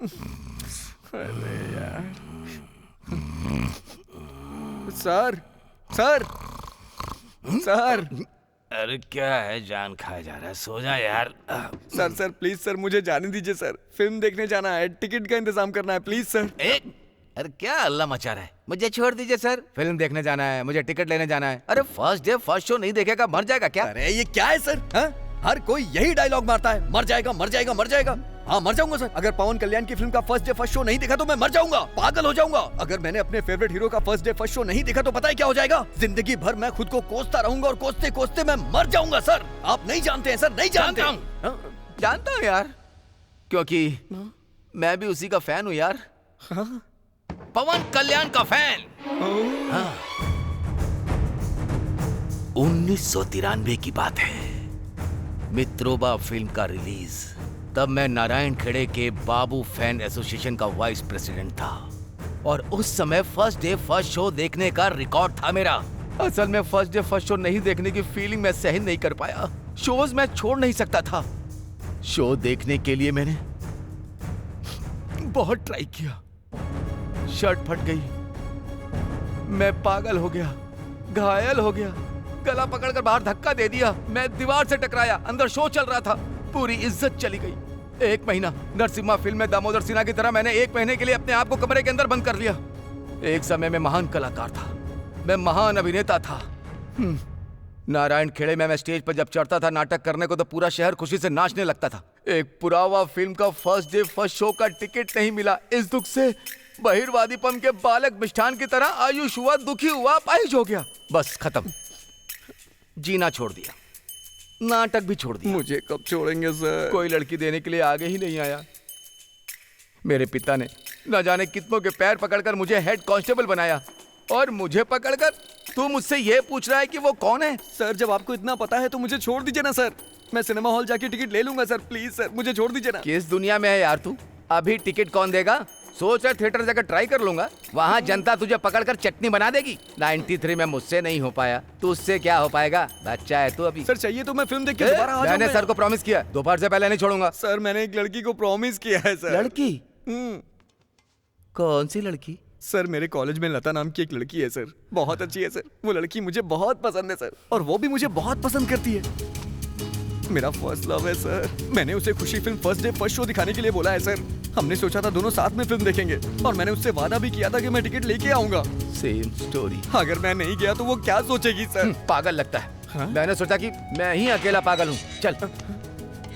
अरे यार सर सर सर अरे क्या है, जान खाया जा रहा है, सो जा यार। सर सर प्लीज सर, मुझे जाने दीजिए सर, फिल्म देखने जाना है, टिकट का इंतजाम करना है, प्लीज सर। अरे क्या अल्लाह मचा रहा है, मुझे छोड़ दीजिए सर, फिल्म देखने जाना है, मुझे टिकट लेने जाना है। अरे फर्स्ट डे फर्स्ट शो नहीं देखेगा मर जाएगा क्या? अरे ये क्या है सर, हा? हर कोई यही डायलॉग मारता है, मर जाएगा मर जाएगा मर जाएगा। हाँ मर जाऊंगा सर, अगर पवन कल्याण की फिल्म का फर्स्ट डे फर्स्ट शो नहीं देखा तो मैं मर जाऊंगा, पागल हो जाऊंगा। अगर मैंने अपने फेवरेट हीरो का फर्स्ट डे फर्स्ट शो नहीं देखा तो पता है क्या हो जाएगा? जिंदगी भर मैं खुद को कोसता रहूंगा और कोसते कोसते मैं मर जाऊंगा सर। आप नहीं जानते हैं सर, नहीं जानते। जानता हूँ यार, क्योंकि मैं भी उसी का फैन हूँ यार, पवन कल्याण का फैन। 1993 की बात है, मित्रोबा फिल्म का रिलीज। तब मैं नारायण खेड़े के बाबू फैन एसोसिएशन का वाइस प्रेसिडेंट था और उस समय फर्स्ट डे फर्स्ट शो देखने का रिकॉर्ड था मेरा। असल में फर्स्ट डे फर्स्ट शो नहीं देखने की फीलिंग मैं सहन नहीं कर पाया, शोज मैं छोड़ नहीं सकता था। शो देखने के लिए मैंने बहुत ट्राई किया, शर्ट फट गई, मैं पागल हो गया, घायल हो गया, गला पकड़कर बाहर धक्का दे दिया, मैं दीवार से टकराया, अंदर शो चल रहा था, पूरी इज्जत चली गई। 1 महीना नरसिम्हा फिल्म में दामोदर सिन्हा की तरह मैंने 1 महीने के लिए अपने आप को कमरे के अंदर बंद कर लिया। एक समय में महान कलाकार था, मैं महान अभिनेता था। नारायण खेड़े में मैं स्टेज पर जब चढ़ता था नाटक करने को तो पूरा शहर खुशी से नाचने लगता था। एक पुरावा फिल्म का फर्स्ट डे फर्स्ट शो का टिकट नहीं मिला, इस दुख से बहिर्वादीपन के बालक मिष्ठान की तरह आयुष हुआ, दुखी हुआ, अपाहिज हो गया, बस खत्म। जीना छोड़ दिया, नाटक भी छोड़ दिया। मुझे कब छोड़ेंगे सर? कोई लड़की देने के लिए आगे ही नहीं आया। मेरे पिता ने न जाने कितनों के पैर पकड़कर मुझे हेड कांस्टेबल बनाया और मुझे पकड़कर तू मुझसे ये पूछ रहा है कि वो कौन है? सर जब आपको इतना पता है तो मुझे छोड़ दीजिए ना सर, मैं सिनेमा हॉल जाके टिकट ले लूंगा सर, प्लीज सर मुझे छोड़ दीजिए ना। किस दुनिया में है यार तू? अभी टिकट कौन देगा? सोच रहा थिएटर जाकर ट्राई कर लूंगा, वहाँ जनता तुझे पकड़कर चटनी बना देगी। 93 में मुझसे नहीं हो पाया, तो उससे क्या हो पाएगा? बच्चा है तू अभी। सर चाहिए तो मैं फिल्म देख के दोबारा आ जाऊंगा। मैंने सर को प्रॉमिस किया, दोपहर से पहले नहीं छोड़ूंगा। सर मैंने एक लड़की को प्रॉमिस किया है सर। लड़की? कौन सी लड़की? सर मेरे कॉलेज में लता नाम की एक लड़की है सर, बहुत अच्छी है सर, वो लड़की मुझे बहुत पसंद है सर, और वो भी मुझे बहुत पसंद करती है। मेरा फर्स्ट लव है सर। मैंने उसे खुशी film first day first show दिखाने के लिए बोला है सर। हमने सोचा था दोनों साथ में फिल्म देखेंगे और मैंने उससे वादा भी किया था कि मैं टिकट लेके आऊंगा। Same story. अगर मैं नहीं गया तो वो क्या सोचेगी सर? पागल लगता है। हाँ? मैंने सोचा कि मैं ही अकेला पागल हूँ। चल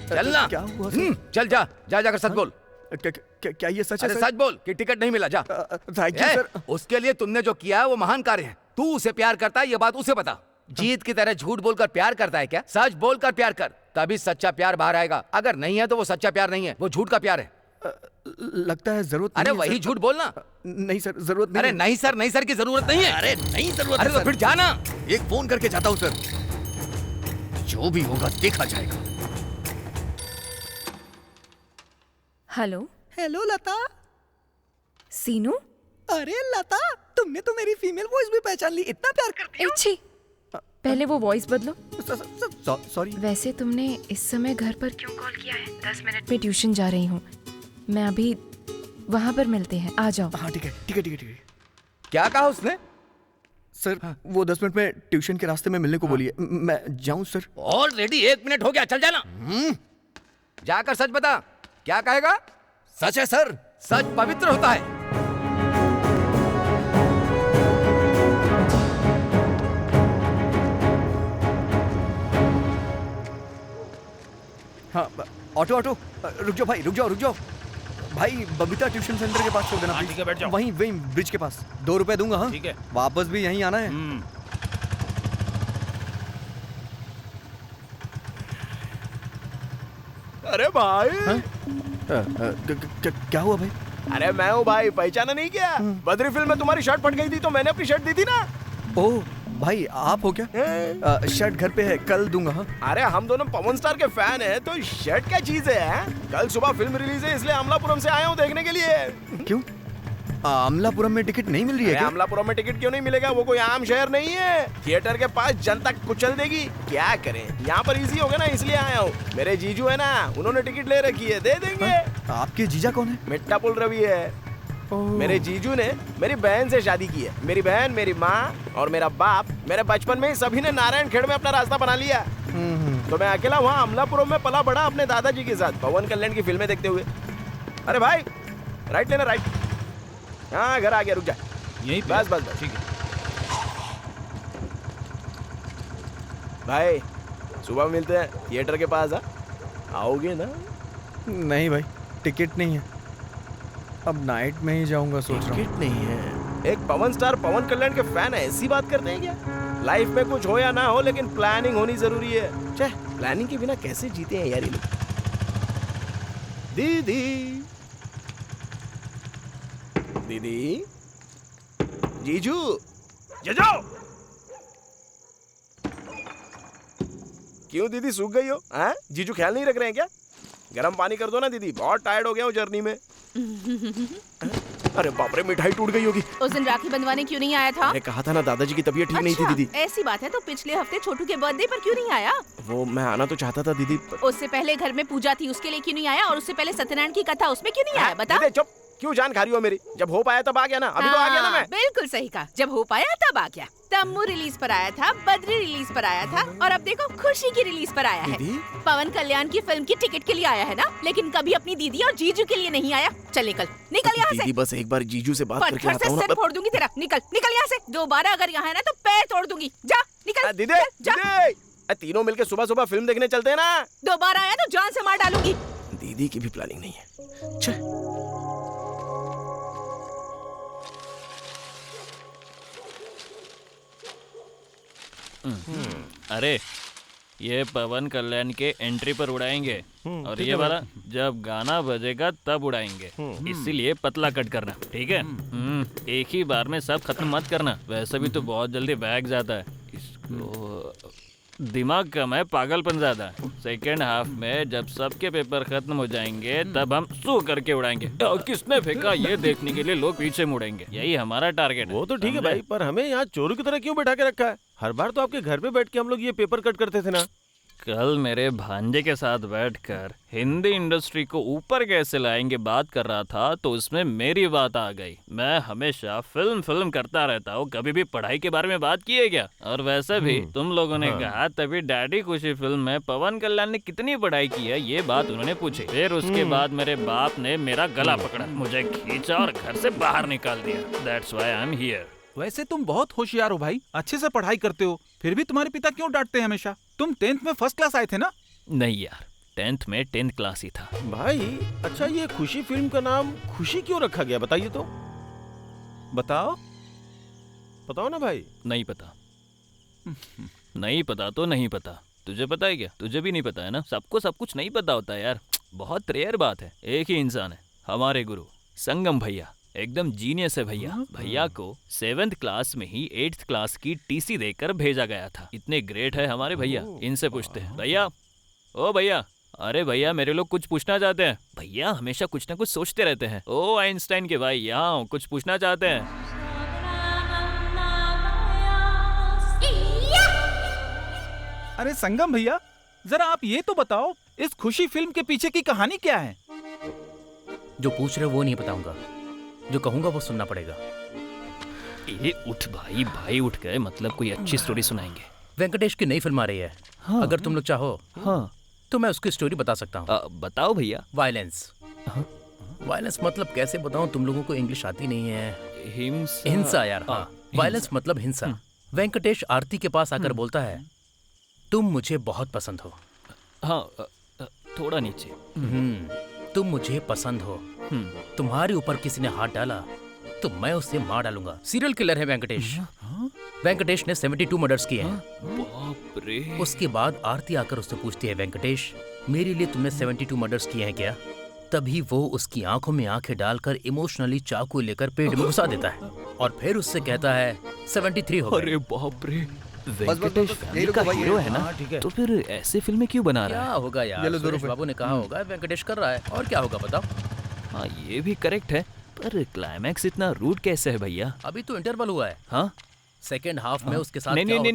चलना। क्या हुआ सर? चल जा जा जाकर सच बोल। क्या ये सच है सर? सच बोल कि टिकट नहीं मिला। जा। Thank you sir. उसके लिए तुमने जो किया है वो महान कार्य है। तू उसे प्यार करता है ये बात उसे बता। जीत की तरह झूठ बोलकर प्यार करता है क्या? सच बोलकर प्यार कर, तभी सच्चा प्यार बाहर आएगा। अगर नहीं है तो वो सच्चा प्यार नहीं है, वो झूठ का प्यार है। लगता है जरूरत। अरे वही झूठ बोलना। नहीं सर जरूरत नहीं। अरे नहीं सर की जरूरत नहीं है। अरे नहीं जरूरत। अरे तो फिर जाना। एक फोन करके जाता हूँ सर, जो भी होगा देखा जाएगा। हेलो हेलो लता। सीनू? अरे लता, तुमने तो मेरी फीमेल वॉइस भी पहचान ली, इतना प्यार करती हो। अच्छी, पहले वो वॉइस बदलो। सॉरी। वैसे तुमने इस समय घर पर क्यों कॉल किया है? 10 मिनट में ट्यूशन जा रही हूँ मैं, अभी वहाँ पर मिलते हैं, आ जाओ। हाँ ठीक है। क्या कहा उसने? सर वो 10 मिनट में ट्यूशन के रास्ते में मिलने को बोली है, मैं जाऊँ सर? ऑलरेडी 1 मिनट हो गया, चल जाना। जाकर सच बता, क्या कहेगा? सच है सर। सच पवित्र होता है। हाँ ऑटो रुक जाओ भाई, बबीता ट्यूशन सेंटर के पास छोड़ देना। ठीक है बैठ जाओ। वहीं ब्रिज के पास। 2 रुपए दूंगा। हाँ ठीक है। वापस भी यहीं आना है। अरे भाई क्या हुआ भाई? अरे मैं हूँ भाई, पहचाना नहीं क्या? बद्री फिल्म में तुम्हारी शर्ट फट गई थी तो मैंने अपनी शर्ट दी थी ना। ओह भाई आप हो क्या? शर्ट घर पे है, कल दूंगा। हाँ? अरे हम दोनों पवन स्टार के फैन हैं तो शर्ट क्या चीज है? कल सुबह फिल्म रिलीज है इसलिए अमलापुरम से आया हूँ देखने के लिए। क्यों? अमलापुरम में टिकट नहीं मिल रही है क्या? अमलापुरम में टिकट क्यों नहीं मिलेगा? वो कोई आम शहर नहीं है, थिएटर के पास जनता कुचल देगी। क्या करें, यहाँ पर इजी होगा ना इसलिए आया हूँ। मेरे जीजू है ना, उन्होंने टिकट ले रखी है, दे देंगे। आपके जीजा कौन है? मिट्टा पुल रवि है। मेरे जीजू ने मेरी बहन से शादी की है। मेरी बहन, मेरी माँ और मेरा बाप मेरे बचपन में ही सभी ने नारायण खेड़ में अपना रास्ता बना लिया। तो मैं अकेला वहाँ अमलापुरम में पला बड़ा अपने दादाजी के साथ पवन कल्याण की फिल्में देखते हुए। अरे भाई राइट लेना, राइट। हाँ घर आ गया, रुक जा यही बस बस बस। ठीक है भाई, सुबह मिलते हैं थिएटर के पास। आओगे ना? नहीं भाई, टिकट नहीं है। अब नाइट में ही जाऊंगा सोच रहा हूँ। टिकट नहीं है? एक पवन स्टार पवन कल्याण के फैन है, ऐसी बात करते हैं क्या? लाइफ में कुछ हो या ना हो, लेकिन प्लानिंग होनी जरूरी है। छे, प्लानिंग के बिना कैसे जीते हैं यार ये लोग। दीदी, दीदी, जीजू, जीजू, क्यों दीदी सूख गई हो? हाँ? जीजू ख्याल नहीं रख रहे हैं क्या? गर्म पानी कर दो ना दीदी, बहुत टायर्ड हो गया हूँ जर्नी में। अरे बाप रे, मिठाई टूट गई होगी। उस दिन राखी बंधवाने क्यों नहीं आया था? मैंने कहा था ना दादाजी की तबीयत ठीक नहीं थी दीदी। ऐसी बात है तो पिछले हफ्ते छोटू के बर्थडे पर क्यों नहीं आया? वो मैं आना तो चाहता था दीदी। उससे पहले घर में पूजा थी, उसके लिए क्यों नहीं आया? और उससे पहले सत्यनारायण की कथा, उसमें क्यों नहीं आया? बता। चुप, क्यों जान खा रही हो मेरी? जब हो पाया तब आ गया ना, अभी तो आ गया ना मैं। बिल्कुल सही कहा, जब हो पाया तब आ गया। तम्मू रिलीज पर आया था, बद्री रिलीज पर आया था, और अब देखो खुशी की रिलीज पर आया है। पवन कल्याण की फिल्म की टिकट के लिए आया है ना, लेकिन कभी अपनी दीदी और जीजू के लिए नहीं आया। चल निकल यहाँ से। दीदी बस एक बार जीजू से बात करके आता हूँ ना। सिर फोड़ दूंगी तेरा। निकल यहाँ से। दोबारा अगर यहाँ है ना तो पैर तोड़ दूंगी। जा निकल। दीदी, दीदी, तीनों मिलके सुबह सुबह फिल्म देखने चलते हैं ना। दोबारा आया तो जान से मार डालूंगी। दीदी की भी प्लानिंग नहीं है। चल। अरे ये पवन कल्याण के एंट्री पर उड़ाएंगे, और ये वाला जब गाना बजेगा तब उड़ाएंगे। इसीलिए पतला कट करना, ठीक है? एक ही बार में सब खत्म मत करना, वैसे भी तो बहुत जल्दी बैग जाता है। इसको दिमाग कम है, पागलपन ज्यादा है। सेकेंड हाफ में जब सबके पेपर खत्म हो जाएंगे तब हम सो करके उड़ाएंगे, और किसने फेंका ये देखने के लिए लोग पीछे मुड़ेंगे। यही हमारा टारगेट है। वो तो ठीक है भाई, पर हमें यहाँ चोरों की तरह क्यों बैठा के रखा है? हर बार तो आपके घर पे बैठ के हम लोग ये पेपर कट करते थे ना। कल मेरे भांजे के साथ बैठकर हिंदी इंडस्ट्री को ऊपर कैसे लाएंगे बात कर रहा था, तो उसमें मेरी बात आ गई। मैं हमेशा फिल्म करता रहता हूँ, कभी भी पढ़ाई के बारे में बात की है क्या? और वैसे भी तुम लोगों ने कहा तभी डैडी खुशी फिल्म में पवन कल्याण ने कितनी पढ़ाई की है ये बात उन्होंने पूछी। फिर उसके बाद मेरे बाप ने मेरा गला पकड़ा, मुझे खींचा और घर से बाहर निकाल दिया। That's why I am here. वैसे तुम बहुत होशियार हो भाई, अच्छे से पढ़ाई करते हो, फिर भी तुम्हारे पिता क्यों डांटते हैं हमेशा? तुम 10th में फर्स्ट क्लास आए थे ना? नहीं यार, 10th में 10th क्लास ही था। भाई अच्छा, ये खुशी फिल्म का नाम खुशी क्यों रखा गया, बताइए तो। बताओ ना भाई। नहीं पता। नहीं पता तो नहीं पता। तुझे पता है क्या? तुझे भी नहीं पता है ना? सबको सब कुछ नहीं पता होता है यार, बहुत रेयर बात है। एक ही इंसान है, हमारे गुरु संगम भैया, एकदम जीनियस है भैया। भैया को 7th क्लास में ही 8th क्लास की टीसी देकर भेजा गया था। इतने ग्रेट है हमारे भैया। इनसे पूछते हैं, भैया ओ भैया, अरे भैया मेरे लोग कुछ पूछना चाहते हैं। भैया हमेशा कुछ ना कुछ सोचते रहते हैं। ओ आइंस्टाइन के भाई, यहाँ कुछ पूछना चाहते हैं। अरे संगम भैया, जरा आप ये तो बताओ, इस खुशी फिल्म के पीछे की कहानी क्या है? जो पूछ रहे हो वो नहीं बताऊंगा, जो कहूंगा वो सुनना पड़ेगा। ये उठ भाई, भाई उठ गए, मतलब कोई अच्छी स्टोरी सुनाएंगे। वेंकटेश की नई फिल्म आ रही है। हाँ। अगर तुम लोग चाहो तो मैं उसकी स्टोरी बता सकता हूँ। बताओ भैया। वायलेंस। वायलेंस मतलब कैसे बताऊं, तुम लोगों को इंग्लिश आती नहीं है। हिंसा यार। हाँ, वायलेंस मतलब हिंसा। वेंकटेश आरती के पास आकर बोलता है, तुम मुझे बहुत पसंद हो। हाँ, थोड़ा नीचे। तुम मुझे पसंद हो, तुम्हारे ऊपर किसी ने हाथ डाला तो मैं उसे मार डालूंगा। सीरियल किलर है वेंकटेश। वेंकटेश ने 72 मर्डर्स किए हैं। बाप रे। उसके बाद आरती आकर उससे पूछती है, वेंकटेश मेरे लिए तुमने 72 मर्डर्स किए हैं क्या? तभी वो उसकी आंखों में आंखें डालकर इमोशनली चाकू लेकर पेट में घुसा देता है और फिर उससे कहता है 73 हो गए। अरे बाप रे, वेंकटेश फैमिली का हीरो है ना, तो फिर ऐसे फिल्में क्यों बना रहा है? क्या होगा यार, सुरेश बाबू ने कहा होगा वेंकटेश कर रहा है, और क्या होगा बताओ। हाँ ये भी करेक्ट है, पर क्लाइमैक्स इतना रूड कैसे है भैया? अभी तो इंटरवल हुआ है। हाँ, सेकेंड हाफ में उसके साथ नहीं, क्या होता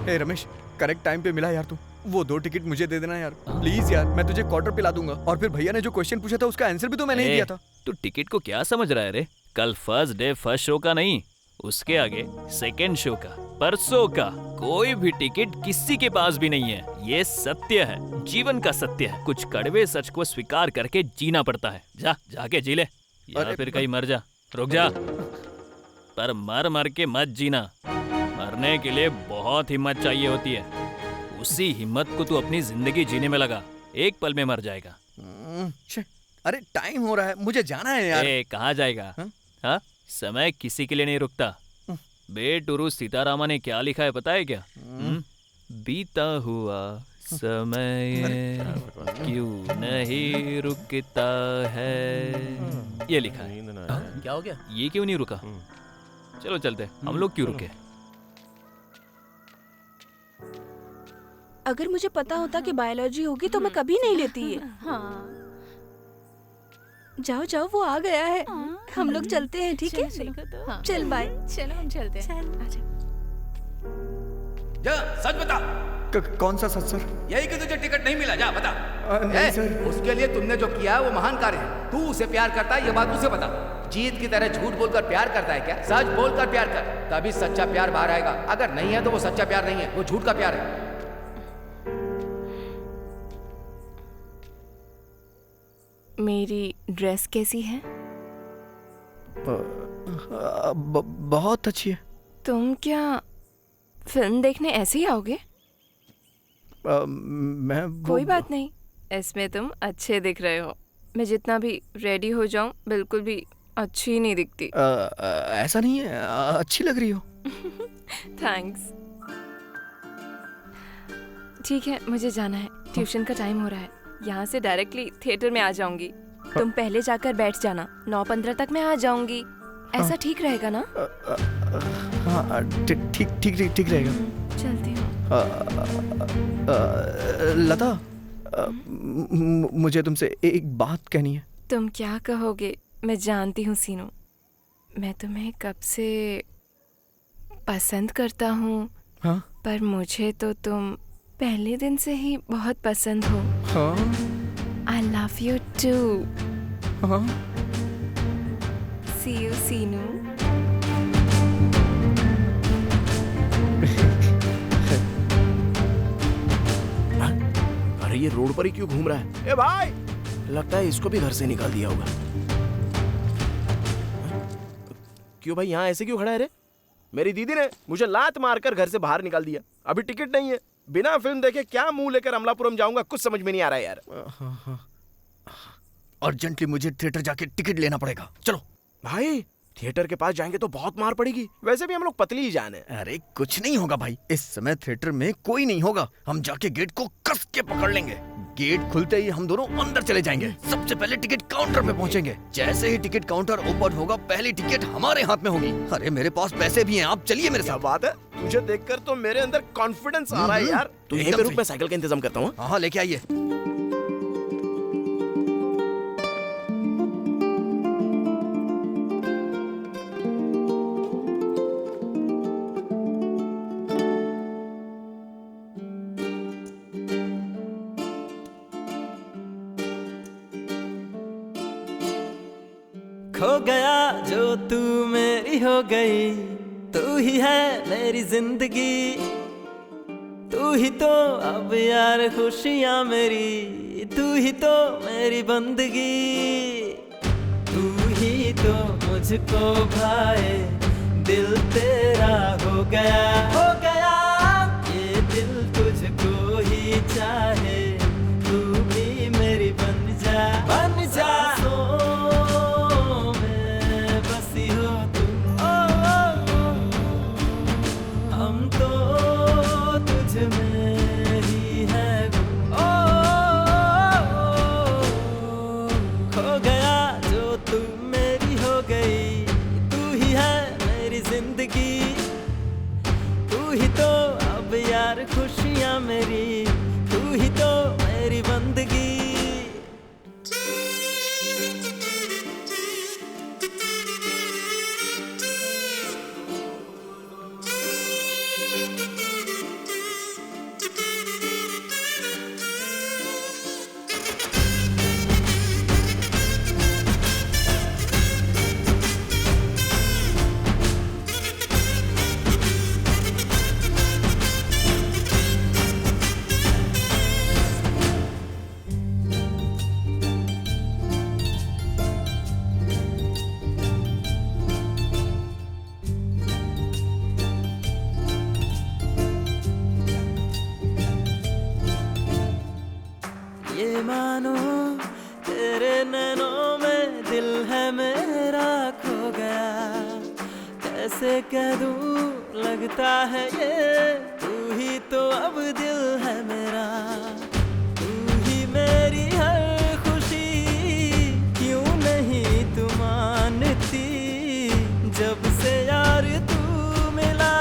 है? रमेश, करेक्ट टाइम पे मिला यार तू। वो 2 टिकट मुझे दे देना यार, प्लीज यार। मैं तुझे क्वार्टर पिला दूंगा। और फिर भैया ने जो क्वेश्चन पूछा था उसका आंसर भी तो मैंने ही दिया था। तू टिकट को क्या समझ रहा है रे? कल फर्स्ट डे फर्स्ट शो का नहीं, उसके आगे सेकंड शो का, परसों का कोई भी टिकट किसी के पास भी नहीं है। ये सत्य है, जीवन का सत्य है। कुछ कड़वे सच को स्वीकार करके जीना पड़ता है। जाके जी ले, या फिर कहीं मर जा। रुक जा, पर मर मर के मत जीना। मरने के लिए बहुत हिम्मत चाहिए होती है। उसी हिम्मत को तू अपनी जिंदगी जीने में लगा, एक पल में मर जाएगा। अरे टाइम हो रहा है, मुझे जाना है यार। कहाँ जाएगा? हाँ, समय किसी के लिए नहीं रुकता। बेटुरु सीतारामा ने क्या लिखा है पता है क्या? बीता हुआ समय क्यों नहीं रुकता है, ये लिखा है। क्या हो गया? ये क्यों नहीं रुका? चलो चलते, हम लोग क्यों रुके? अगर मुझे पता होता कि बायोलॉजी होगी तो मैं कभी नहीं लेती ये। हाँ। जाओ जाओ, वो आ गया है। हम लोग चलते हैं, ठीक है? चल बाय। चलो हम चलते हैं। जा, सच बता। कौन सा सच सर? यही कि तुझे टिकट नहीं मिला, जा बता। नहीं सर। उसके लिए तुमने जो किया वो महान कार्य है। तू उसे प्यार करता है, ये बात उसे बता। जीत की तरह झूठ बोलकर प्यार करता है क्या? सच बोलकर प्यार कर, तभी सच्चा प्यार बाहर आएगा। अगर नहीं है तो वो सच्चा प्यार नहीं है, वो झूठ का प्यार है। मेरी ड्रेस कैसी है? बहुत अच्छी है। तुम क्या फिल्म देखने ऐसे ही आओगे? कोई बात नहीं, इसमें तुम अच्छे दिख रहे हो। मैं जितना भी रेडी हो जाऊं बिल्कुल भी अच्छी नहीं दिखती। ऐसा नहीं है, अच्छी लग रही हो। थैंक्स। ठीक है, मुझे जाना है, ट्यूशन का टाइम हो रहा है। यहाँ से डायरेक्टली थिएटर में आ जाऊंगी। तुम पहले जाकर बैठ जाना, 9:15 तक मैं आ जाऊंगी। ऐसा ठीक रहेगा ना? हाँ, ठीक रहेगा। चलती हूँ। लता, मुझे तुमसे एक बात कहनी है। तुम क्या कहोगे मैं जानती हूँ सीनू। मैं तुम्हें कब से पसंद करता हूँ। हाँ? पर मुझे तो तुम पहले दिन से ही बहुत पसंद हो। हाँ? I love you too. हाँ? See you, सीनू। अरे ये रोड पर ही क्यों घूम रहा है? ए भाई, लगता है इसको भी घर से निकाल दिया होगा। क्यों भाई, यहाँ ऐसे क्यों खड़ा है रे? मेरी दीदी ने मुझे लात मारकर घर से बाहर निकाल दिया। अभी टिकट नहीं है, बिना फिल्म देखे क्या मुंह लेकर अमलापुरम जाऊंगा, कुछ समझ में नहीं आ रहा है यार। अर्जेंटली मुझे थिएटर जाके टिकट लेना पड़ेगा। चलो भाई, थिएटर के पास जाएंगे तो बहुत मार पड़ेगी। वैसे भी हम लोग पतली ही जान है। अरे कुछ नहीं होगा भाई, इस समय थिएटर में कोई नहीं होगा। हम जाके गेट को कस के पकड़ लेंगे। गेट खुलते ही हम दोनों अंदर चले जाएंगे। सबसे पहले टिकट काउंटर पे पहुंचेंगे। जैसे ही टिकट काउंटर ओपन होगा, पहली टिकट हमारे हाथ में होगी। अरे मेरे पास पैसे भी हैं, आप चलिए मेरे साथ। बात है, तुझे देखकर तो मेरे अंदर कॉन्फिडेंस आ रहा है यार। तू यहीं पे रुक, मैं साइकिल का इंतजाम करता हूँ। हाँ, लेके आइए। खो गया जो तू मेरी हो गई, तू ही है मेरी जिंदगी, तू ही तो अब यार खुशियाँ मेरी, तू ही तो मेरी बंदगी, तू ही तो मुझको भाए, दिल तेरा हो गया ये दिल तुझको ही चाहे, तू भी मेरी बन जा खुशियाँ मेरी, तू ही तो मेरी बंदगी। कैसे कह दूं लगता है ये तू ही तो अब दिल है मेरा, तू ही मेरी हर खुशी, क्यों नहीं तू मानती, जब से यार तू मिला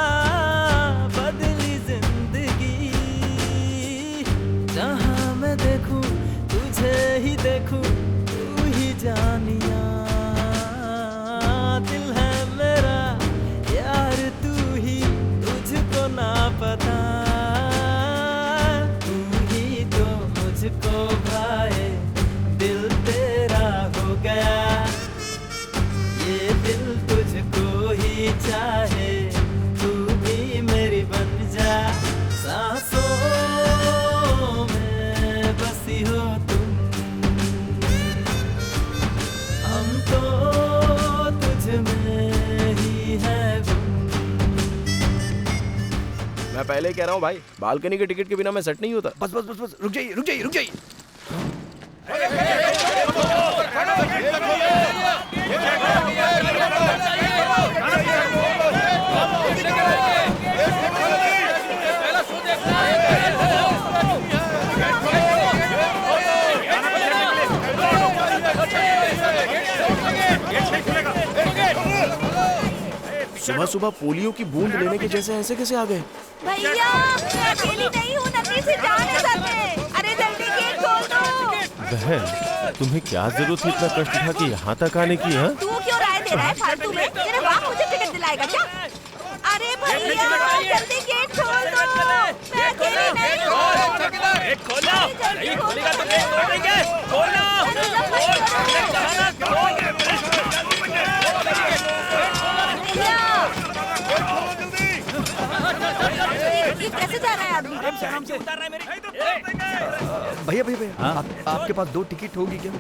बदली जिंदगी, जहाँ मैं देखूं तुझे ही देखूं, तू ही जानिया, दिल है मेरा यार तू ही, तुझको ना पता, तू ही तो मुझको भाए, दिल तेरा हो गया, ये दिल तुझको ही चाहे, तू भी मेरी बन जा, सांसों में बसी हो तुम, हम तो तुझ में ही है गुम। मैं पहले ही कह रहा हूँ भाई, बालकनी के टिकट के बिना मैं सेट नहीं होता। बस बस बस बस, रुक जाइए रुक जाइए रुक जाइए। सुबह सुबह पोलियो की बूंद लेने के जैसे ऐसे कैसे आ गए? भैया मैं अकेली नहीं हूँ, नन्ही सी जान है सर में। अरे जल्दी गेट खोल दो। बहन, तुम्हें क्या जरूरत है इतना कष्ट उठा के यहाँ तक आने की? हाँ, तू क्यों राय दे रहा है फालतू में? तेरे बाप मुझे टिकट दिलाएगा क्या? अरे भैया जल्दी गेट खोल दो, मैं अकेली नहीं हूँ। गेट खोलो, नहीं खोलेगा तो गेट तोड़ देंगे। खोलो, ये कैसे जा रहा है आदमी? भैया भैया भैया, आपके पास 2 टिकट होगी क्या?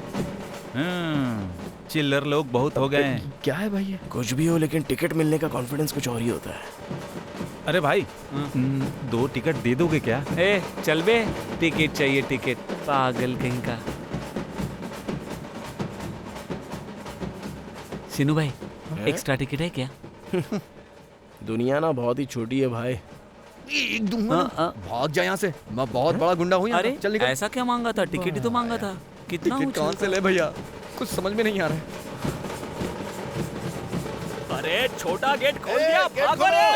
चिल्लर लोग बहुत हो गए हैं। क्या है भैया? कुछ भी हो, लेकिन टिकट मिलने का कॉन्फिडेंस कुछ और ही होता है। अरे भाई 2 टिकट दे दोगे क्या? ए चल बे, टिकट चाहिए टिकट, पागल कहीं का। सिनू भाई एक्स्ट्रा टिकट है क्या? दुनिया ना बहुत ही छोटी है भाई। एक दूंगा ना, भाग जा यहाँ से, मैं बहुत बड़ा गुंडा हूँ यहाँ। अरे चल निकल। ऐसा क्या मांगा था? टिकट ही तो मांगा था। कितना टिकट कहाँ से ले भैया, कुछ समझ में नहीं आ रहा है। अरे छोटा गेट खोल दिया, भागो रे।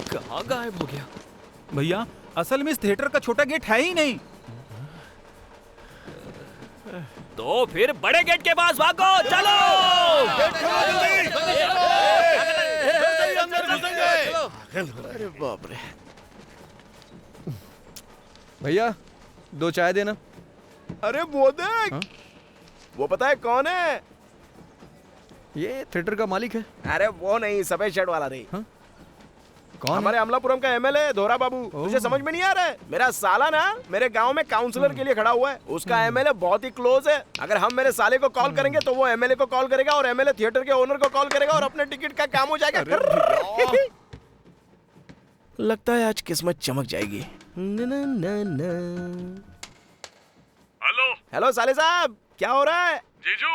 कहाँ गायब हो गया? भैया असल में इस थिएटर का छोटा गेट है ही नहीं। तो फिर बड़े गेट के पास भागो, चलो। अरे बाप रे। भैया 2 चाय देना। अरे वो देख, वो पता है कौन है? ये थिएटर का मालिक है। अरे वो नहीं, सफेद शर्ट वाला रे। कौन? हमारे अमलापुरम का एमएलए धोरा बाबू। तुझे समझ में नहीं आ रहा है? मेरा साला ना मेरे गांव में काउंसलर के लिए खड़ा हुआ है। उसका एमएलए बहुत ही क्लोज है। अगर हम मेरे साले को कॉल करेंगे तो वो एमएलए को कॉल करेगा और एमएलए थिएटर के ओनर को कॉल करेगा और अपने टिकट का काम हो जाएगा। लगता है आज किस्मत चमक जाएगी। हेलो हेलो साले साहब, क्या हो रहा है? जीजू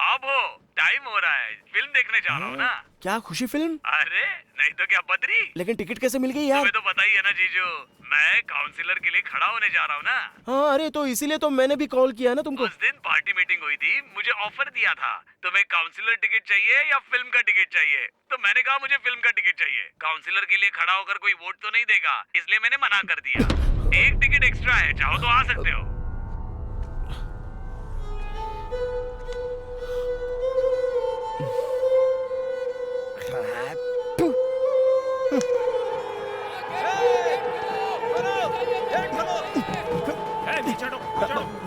आप हो, टाइम हो रहा है, फिल्म देखने जा रहा हूँ ना। क्या खुशी फिल्म? अरे नहीं तो क्या बद्री। लेकिन टिकट कैसे मिल गई यार? तुम्हें तो पता ही है ना जीजू, मैं काउंसिलर के लिए खड़ा होने जा रहा हूँ ना। हाँ, अरे तो इसीलिए तो मैंने भी कॉल किया ना तुमको। उस दिन पार्टी मीटिंग हुई थी, मुझे ऑफर दिया था तुम्हें काउंसिलर टिकट चाहिए या फिल्म का टिकट चाहिए, तो मैंने कहा मुझे फिल्म का टिकट चाहिए। काउंसिलर के लिए खड़ा होकर कोई वोट तो नहीं देगा, इसलिए मैंने मना कर दिया। 1 टिकट एक्स्ट्रा है, चाहो तो आ सकते हो।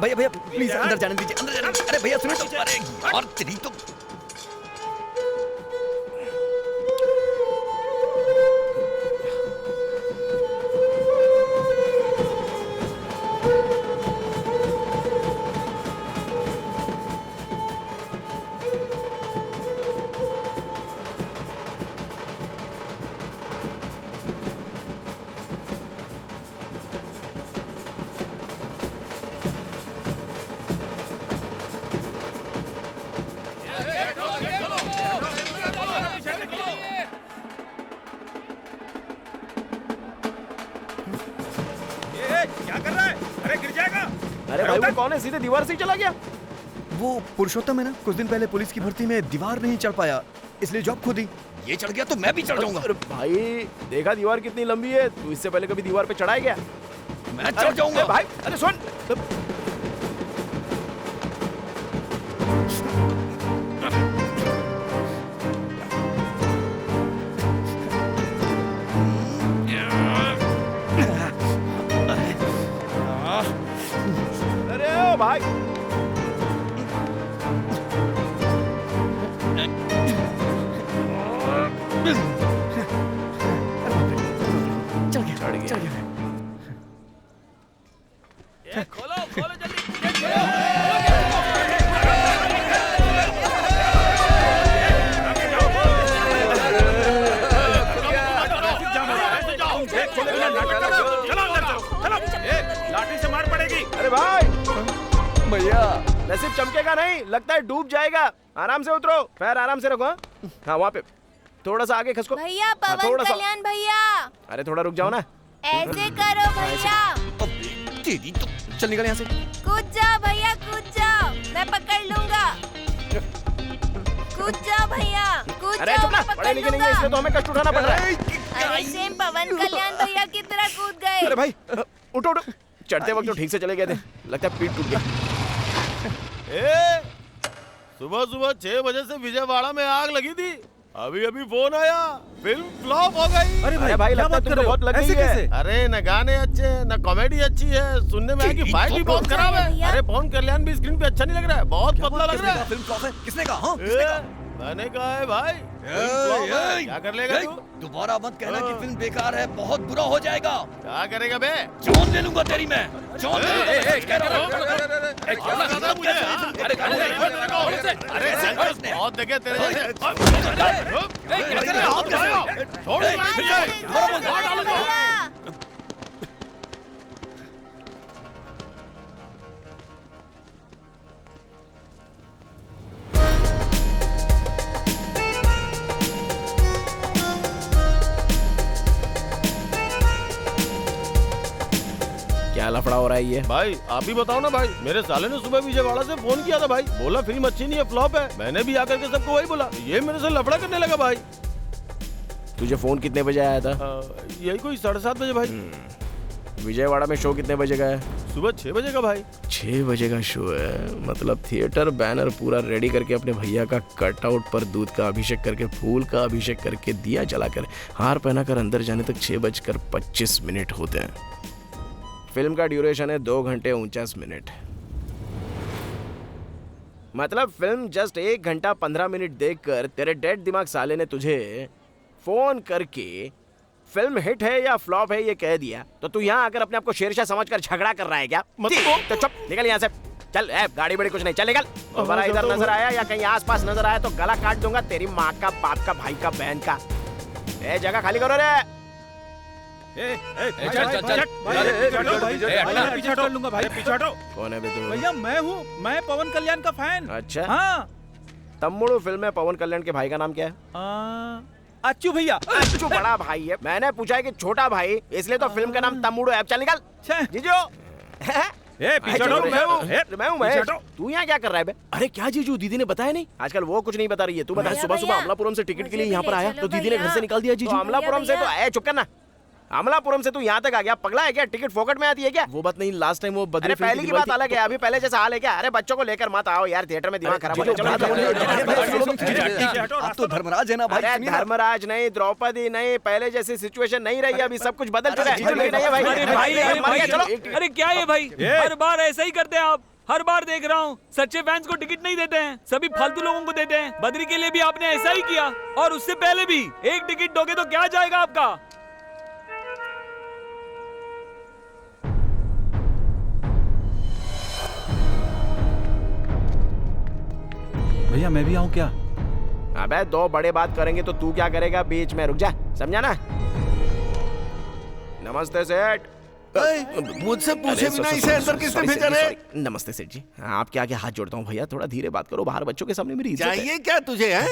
भैया भैया प्लीज अंदर जाने दीजिए, अंदर जाने। अरे भैया सुनो तो, अरे और तेरी तो। अरे भाई वो कौन है? सीधे दीवार से ही चला गया। वो पुरुषोत्तम है ना, कुछ दिन पहले पुलिस की भर्ती में दीवार नहीं चढ़ पाया, इसलिए जॉब खो दी। ये चढ़ गया तो मैं भी चढ़ जाऊंगा। अरे भाई देखा दीवार कितनी लंबी है, तू इससे पहले कभी दीवार पे चढ़ा है क्या? मैं चढ़ जाऊंगा भाई। अरे सुन, अरे ओ भाई चढ़ गया। खोलो खोलो जल्दी। लाठी से मार पड़ेगी। अरे भाई भैया नसीब चमकेगा नहीं, लगता है डूब जाएगा। आराम से उतरो, पैर आराम से रखो। हाँ वहाँ पे थोड़ा सा आगे खसको भैया पवन थोड़ा सा। कल्याण भैया अरे थोड़ा रुक जाओ ना। ऐसे करो भैया। तेरी तो चल निकल यहाँ से। कूद जाओ भैया कूद जाओ, मैं पकड़ लूंगा। कूद जाओ भैया कूद अरे जाओ, चुप ना, मैं पढ़े पकड़ लिखे नहीं है लूंगा। इसलिए तो हमें कष्ट उठाना पड़ रहा है। अरे सेम पवन कल्याण भैया की तरह कूद गए। अरे भाई उठो उठो, चढ़ते वक्त तो ठीक से चले गए थे, लगता है पीठ टूट गया। सुबह सुबह 6 बजे से विजयवाड़ा में आग लगी थी, अभी अभी फोन आया फिल्म फ्लॉप हो गई। अरे भाई लगता है तुमको बहुत लग गई है। अरे न गाने अच्छे न कॉमेडी अच्छी है, सुनने में आया कि फाइट भी बहुत खराब है। अरे पवन कल्याण भी स्क्रीन पे अच्छा नहीं लग रहा है, बहुत पतला लग रहा है। फिल्म फ्लॉप है? किसने कहा? मैंने कहा है भाई। क्या कर लेगा तू? दोबारा मत कहना कि फिल्म बेकार है, बहुत बुरा हो जाएगा। क्या करेगा बे? जान ले लूंगा तेरी मैं। जान ले बहुत देखे तेरे जैसे। क्या लफड़ा हो रहा है ये? भाई आप ही बताओ ना भाई, मेरे साले ने सुबह विजयवाड़ा से फोन किया था भाई, बोला फिल्म अच्छी नहीं है, फ्लॉप है। मैंने भी आकर के सबको वही बोला, ये मेरे से लफड़ा करने लगा भाई। तुझे फोन कितने बजे आया था? यही कोई 7:30 बजे भाई। विजयवाड़ा में शो कितने बजे का है? सुबह 6 बजे का भाई। 6 बजे का शो है, मतलब थिएटर बैनर पूरा रेडी करके अपने भैया का कटआउट पर दूध का अभिषेक करके, फूल का अभिषेक करके, दिया जलाकर, हार पहनाकर अंदर जाने तक 6:25 होते हैं। फिल्म का ड्यूरेशन है 2 घंटे 49 मिनट। मतलब फिल्म जस्ट 1 घंटा 15 मिनट देखकर तेरे डेड दिमाग साले ने तुझे फोन करके फिल्म हिट है या फ्लॉप है ये कह दिया, तो तू यहाँ आकर अपने आप को शेरशाह समझकर झगड़ा कर रहा है क्या? तो चुप, निकल यहाँ से। चल गाड़ी बड़ी कुछ नहीं, चल निकल। दोबारा इधर नजर आया या कहीं आसपास नजर आया तो गला काट दूंगा तेरी माँ का, बाप का, भाई का, बहन का। जगह खाली करो रे। पीछे हटो लूंगा भाई, पीछे हटो। कौन है बे तू? भैया मैं हूँ, मैं पवन कल्याण का फैन। अच्छा हाँ। तम्मुड़ू फिल्म में पवन कल्याण के भाई का नाम क्या है? अच्छू भैया। अच्छू बड़ा भाई है, मैंने पूछा है कि छोटा भाई, इसलिए तो फिल्म का नाम तम्मुड़ू है। चल निकल जीजू। मैं हूँ। तू यहाँ क्या कर रहा है बे? अरे क्या जीजू, दीदी ने बताया नहीं? आजकल वो कुछ नहीं बता रही है, तू बता। सुबह सुबह अमलापुरम से टिकट के लिए यहाँ पर आया तो दीदी ने घर से निकाल दिया जीजू। अमलापुरम से तो चुप करना, अमलापुरम से तू यहाँ तक आ गया, पगला है क्या? टिकट फोकट में आती है क्या? वो बात नहीं, लास्ट टाइम वो बदली पहले की बात अलग है, अभी पहले जैसा हाल है क्या? अरे बच्चों को लेकर मत आओ यार, थिएटर में दिमाग खराब हो जाएगा। आप तो धर्मराज है ना भाई। अरे धर्मराज नहीं, द्रौपदी नहीं, पहले जैसी सिचुएशन नहीं रही, अभी सब कुछ बदल चुका है। अरे क्या है भाई, हर बार ऐसा ही करते हैं आप। हर बार देख रहा हूँ, सच्चे फैंस को टिकट नहीं देते हैं, सभी फालतू लोगों को देते हैं। बद्री के लिए भी आपने ऐसा ही किया, और उससे पहले भी। एक टिकट दोगे तो क्या जाएगा आपका? भैया मैं भी आऊँ क्या? अबे 2 बड़े बात करेंगे तो तू क्या करेगा बीच में? रुक जा, समझा ना? नमस्ते सेठ। मुझसे पूछे बिना इसे अंदर किसने भेजा रे? नमस्ते सेठ जी, आपके आगे हाथ जोड़ता हूँ भैया, थोड़ा धीरे बात करो, बाहर बच्चों के सामने मेरी इज्जत है। चाहिए क्या तुझे है?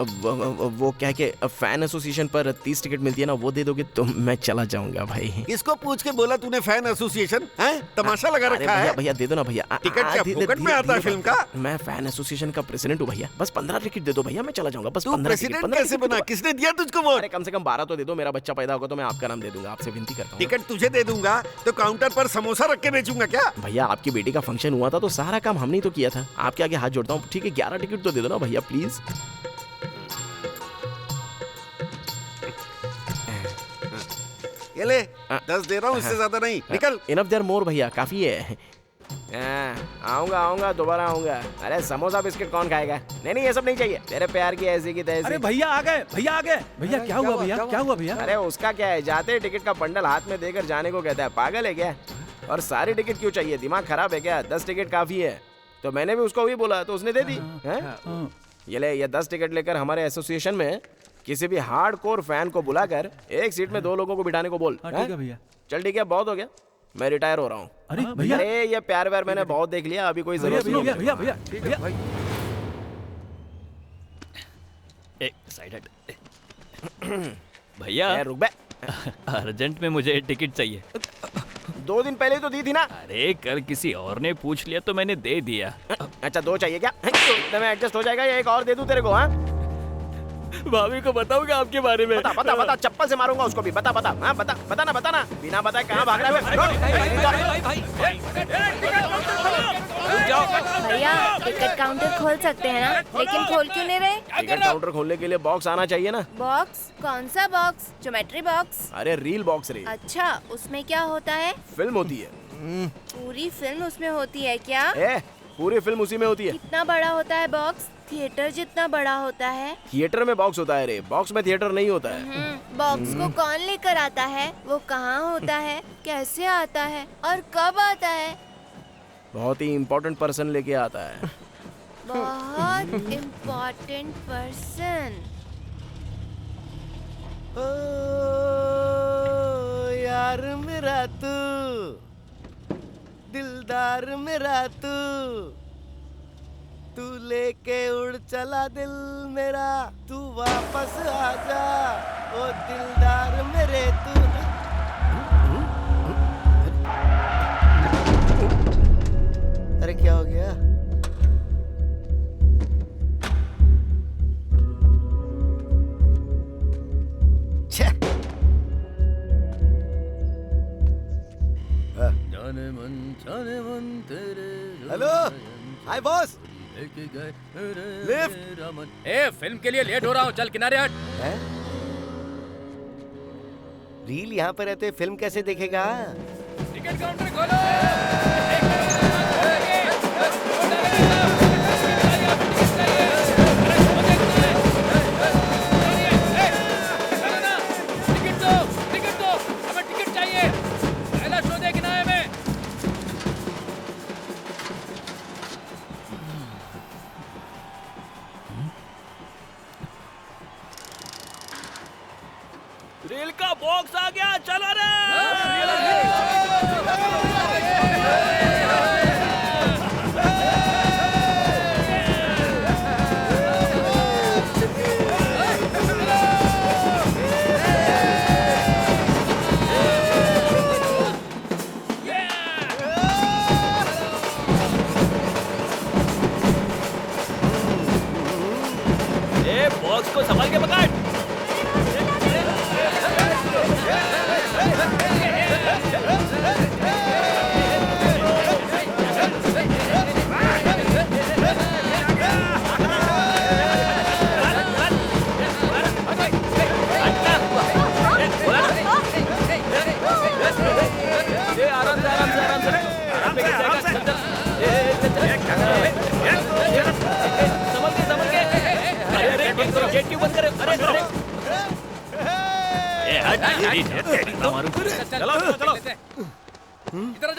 वो क्या है कि फैन एसोसिएशन पर 30 टिकट मिलती है ना, वो दे दोगे तो मैं चला जाऊंगा भाई। किसको पूछ के बोला तूने फैन एसोसिएशन है? तमाशा लगा रखा है। भैया दे दो ना भैया। टिकट क्या फोकट में आता है फिल्म का? मैं फैन एसोसिएशन का प्रेसिडेंट हूँ भैया, बस 15 टिकट दे दो भैया, मैं चला जाऊंगा। बस तू प्रेसिडेंट कैसे बना? किसने दिया तुझको वोट? अरे कम से कम 12 तो दे दो, मेरा बच्चा पैदा होगा तो मैं आपका नाम दे दूंगा, आपसे विनती करता हूँ। टिकट तुझे दे दूंगा तो काउंटर पर समोसा रख के बेचूंगा क्या? भैया आपकी बेटी का फंक्शन हुआ था तो सारा काम हमने तो किया था, आपके आगे हाथ जोड़ता हूँ। ठीक है 11 टिकट तो दे दो ना भैया प्लीज। ये ले 10 दे रहा हूँ, इससे ज्यादा नहीं। निकल। इनफ देयर मोर भैया, काफी है। आऊंगा दोबारा आऊंगा। अरे समोसा बिस्किट कौन खाएगा? नहीं ये सब नहीं चाहिए, तेरे प्यार की ऐसी की तैसी। अरे भैया आ गए। भैया क्या हुआ भैया? क्या हुआ भैया? अरे उसका क्या है, जाते टिकट का बंडल हाथ में देकर जाने को कहता है, पागल है क्या? और सारी टिकट क्यों चाहिए, दिमाग खराब है क्या? 10 टिकट काफी है। तो मैंने भी उसको वही बोला तो उसने दे दी। ये ले, ये 10 टिकट लेकर हमारे एसोसिएशन में किसी भी हार्डकोर फैन को बुलाकर एक सीट में 2 लोगों को बिठाने को बोल। ठीक है भैया। चल ठीक है, बहुत हो गया, मैं रिटायर हो रहा हूँ। अरे भैया, अरे ये प्यार व्यार मैंने बहुत देख लिया, अभी कोई जरूरत नहीं है। भैया एक साइड हट। भैया रुक बे। अर्जेंट में मुझे टिकट चाहिए। 2 दिन पहले तो दी थी ना। अरे कल किसी और ने पूछ लिया तो मैंने दे दिया। अच्छा 2 चाहिए क्या? इतने में एडजस्ट हो जाएगा या एक और दे दूं तेरे को? हाँ भाभी को बताऊंगा आपके बारे में। बता चप्पल से मारूंगा उसको भी। बता हाँ बताना बिना बताए कहाँ भाग रहा है? भैया टिकट काउंटर खोल सकते हैं ना, लेकिन खोल क्यों नहीं रहे? टिकट काउंटर खोलने के लिए बॉक्स आना चाहिए ना। बॉक्स? कौन सा बॉक्स? Geometry box? अरे रील बॉक्स रे। अच्छा उसमें क्या होता है? फिल्म होती है। पूरी फिल्म उसमें होती है क्या? पूरी फिल्म उसी में होती है। कितना बड़ा होता है बॉक्स? थिएटर जितना बड़ा होता है? थिएटर में बॉक्स होता है रे, बॉक्स में थिएटर नहीं होता है। बॉक्स को कौन लेकर आता है? वो कहाँ होता है? कैसे आता है और कब आता है? बहुत ही इम्पोर्टेंट पर्सन लेके आता है। बहुत इम्पोर्टेंट पर्सन। यार मेरा तू, दिलदार मेरा तू लेके उड़ चला दिल मेरा, तू वापस आजा ओ दिलदार मेरे तू। अरे क्या हो गया? हेलो, हाय बॉस। फिल्म के लिए लेट हो रहा हूँ, चल किनारे हट। रील यहाँ पे रहते फिल्म कैसे देखेगा? टिकट काउंटर खोलो। टिकट दो, हमें टिकट चाहिए, पहला शो देखना है हमें। रेल का बॉक्स आ गया, चलो रे। बॉक्स को संभाल के पकड़। गेट क्यों बंद करे? अरे चलो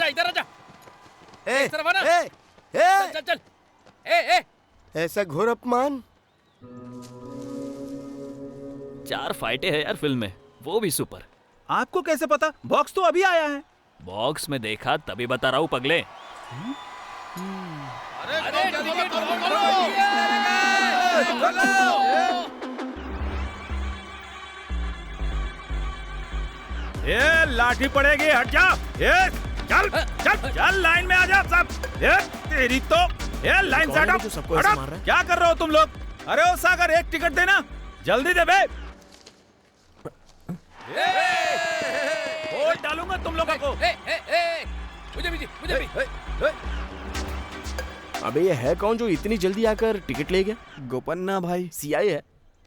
इधर आजा इस तरफ आना। चल ऐसा घोर अपमान। 4 फाइटें हैं यार फिल्म में, वो भी सुपर। आपको कैसे पता? बॉक्स तो अभी आया है। बॉक्स में देखा तभी बता रहा हूँ पगले। अरे ये लाठी पड़ेगी, हट जा। ये चल चल चल, लाइन में आ जा सब। ये तेरी तो, ये लाइन से हटो, हटो। क्या कर रहे हो तुम लोग? अरे ओ सागर, एक टिकट देना, जल्दी दे बे। वोट डालूंगा तुम लोगों को। मुझे भी। अबे ये है कौन जो इतनी जल्दी आकर टिकट ले गया? गोपन्ना भाई। सीआई है,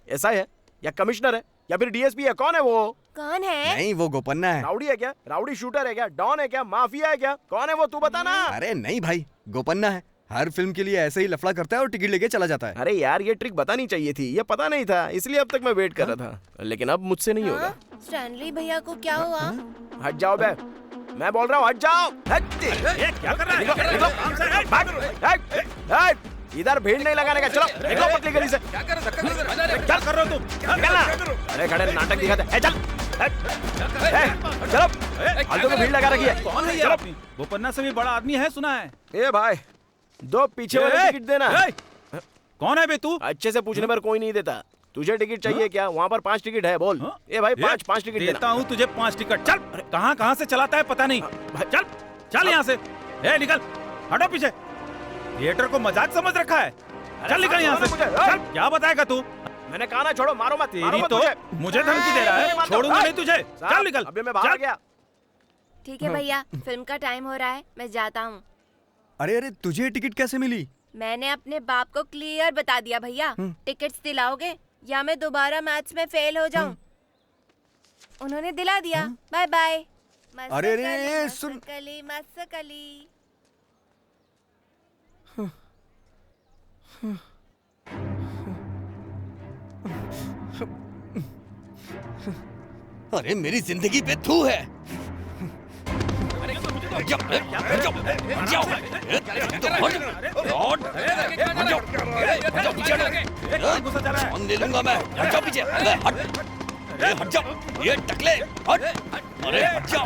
एसआई है, या कमिश्नर है, या फिर डीएसपी है? कौन है वो? कौन है? नहीं, वो गोपन्ना है। राउडी है क्या? राउडी शूटर है क्या? डॉन है क्या? माफिया है क्या? कौन है वो, तू बता ना। अरे नहीं भाई, गोपन्ना है। हर फिल्म के लिए ऐसे ही लफड़ा करता है और टिकट लेके चला जाता है। अरे यार, ये ट्रिक बतानी चाहिए थी, ये पता नहीं था, इसलिए अब तक मैं वेट कर रहा था, लेकिन अब मुझसे नहीं होगा। स्टैनली भैया को क्या हुआ? हट जाओ बे, मैं बोल रहा हूँ, हट जाओ। क्या कर रहा है? इधर भीड़ नहीं लगाने का, चलो निकलो पतली गली से। क्या कर रहे हो तुम? अरे खड़े नाटक दिखाते, चल चलो, फालतू में भीड़ लगा रखी है। कौन है यार? गोपन्ना से भी बड़ा आदमी है सुना है। ए भाई, दो पीछे वाले टिकट देना। कौन है बे तू? अच्छे से पूछने पर कोई नहीं देता। तुझे टिकट चाहिए क्या? वहाँ पर 5 टिकट है, बोल। ए भाई, 5 टिकट देता हूँ तुझे 5 टिकट। चल, कहाँ से चलाता है पता नहीं। चल चल यहाँ से, निकल, हटो पीछे। थिएटर को मजाक समझ रखा है। चल निकल यहाँ से। चल, क्या बताएगा तू? मैंने कहा ना, छोड़ो, मारो मत। तेरी तो मुझे धमकी दे रहा है, छोड़ूंगा नहीं तुझे। चल निकल। अभी मैं बाहर गया। ठीक है भैया, फिल्म का टाइम हो रहा है, मैं जाता हूँ। अरे तुझे टिकट कैसे मिली? मैंने अपने बाप को क्लियर बता दिया भैया। टिकट्स दिलाओगे या मैं दोबारा मैथ्स में फेल हो जाऊं? उन्होंने दिला दिया। Bye bye. अरे सुन, मस्कली। अरे मेरी जिंदगी पे थू है। ले लूंगा मैं। हट जाओ पीछे, हट जाओ, ये टकले, हट। अरे हट जाओ,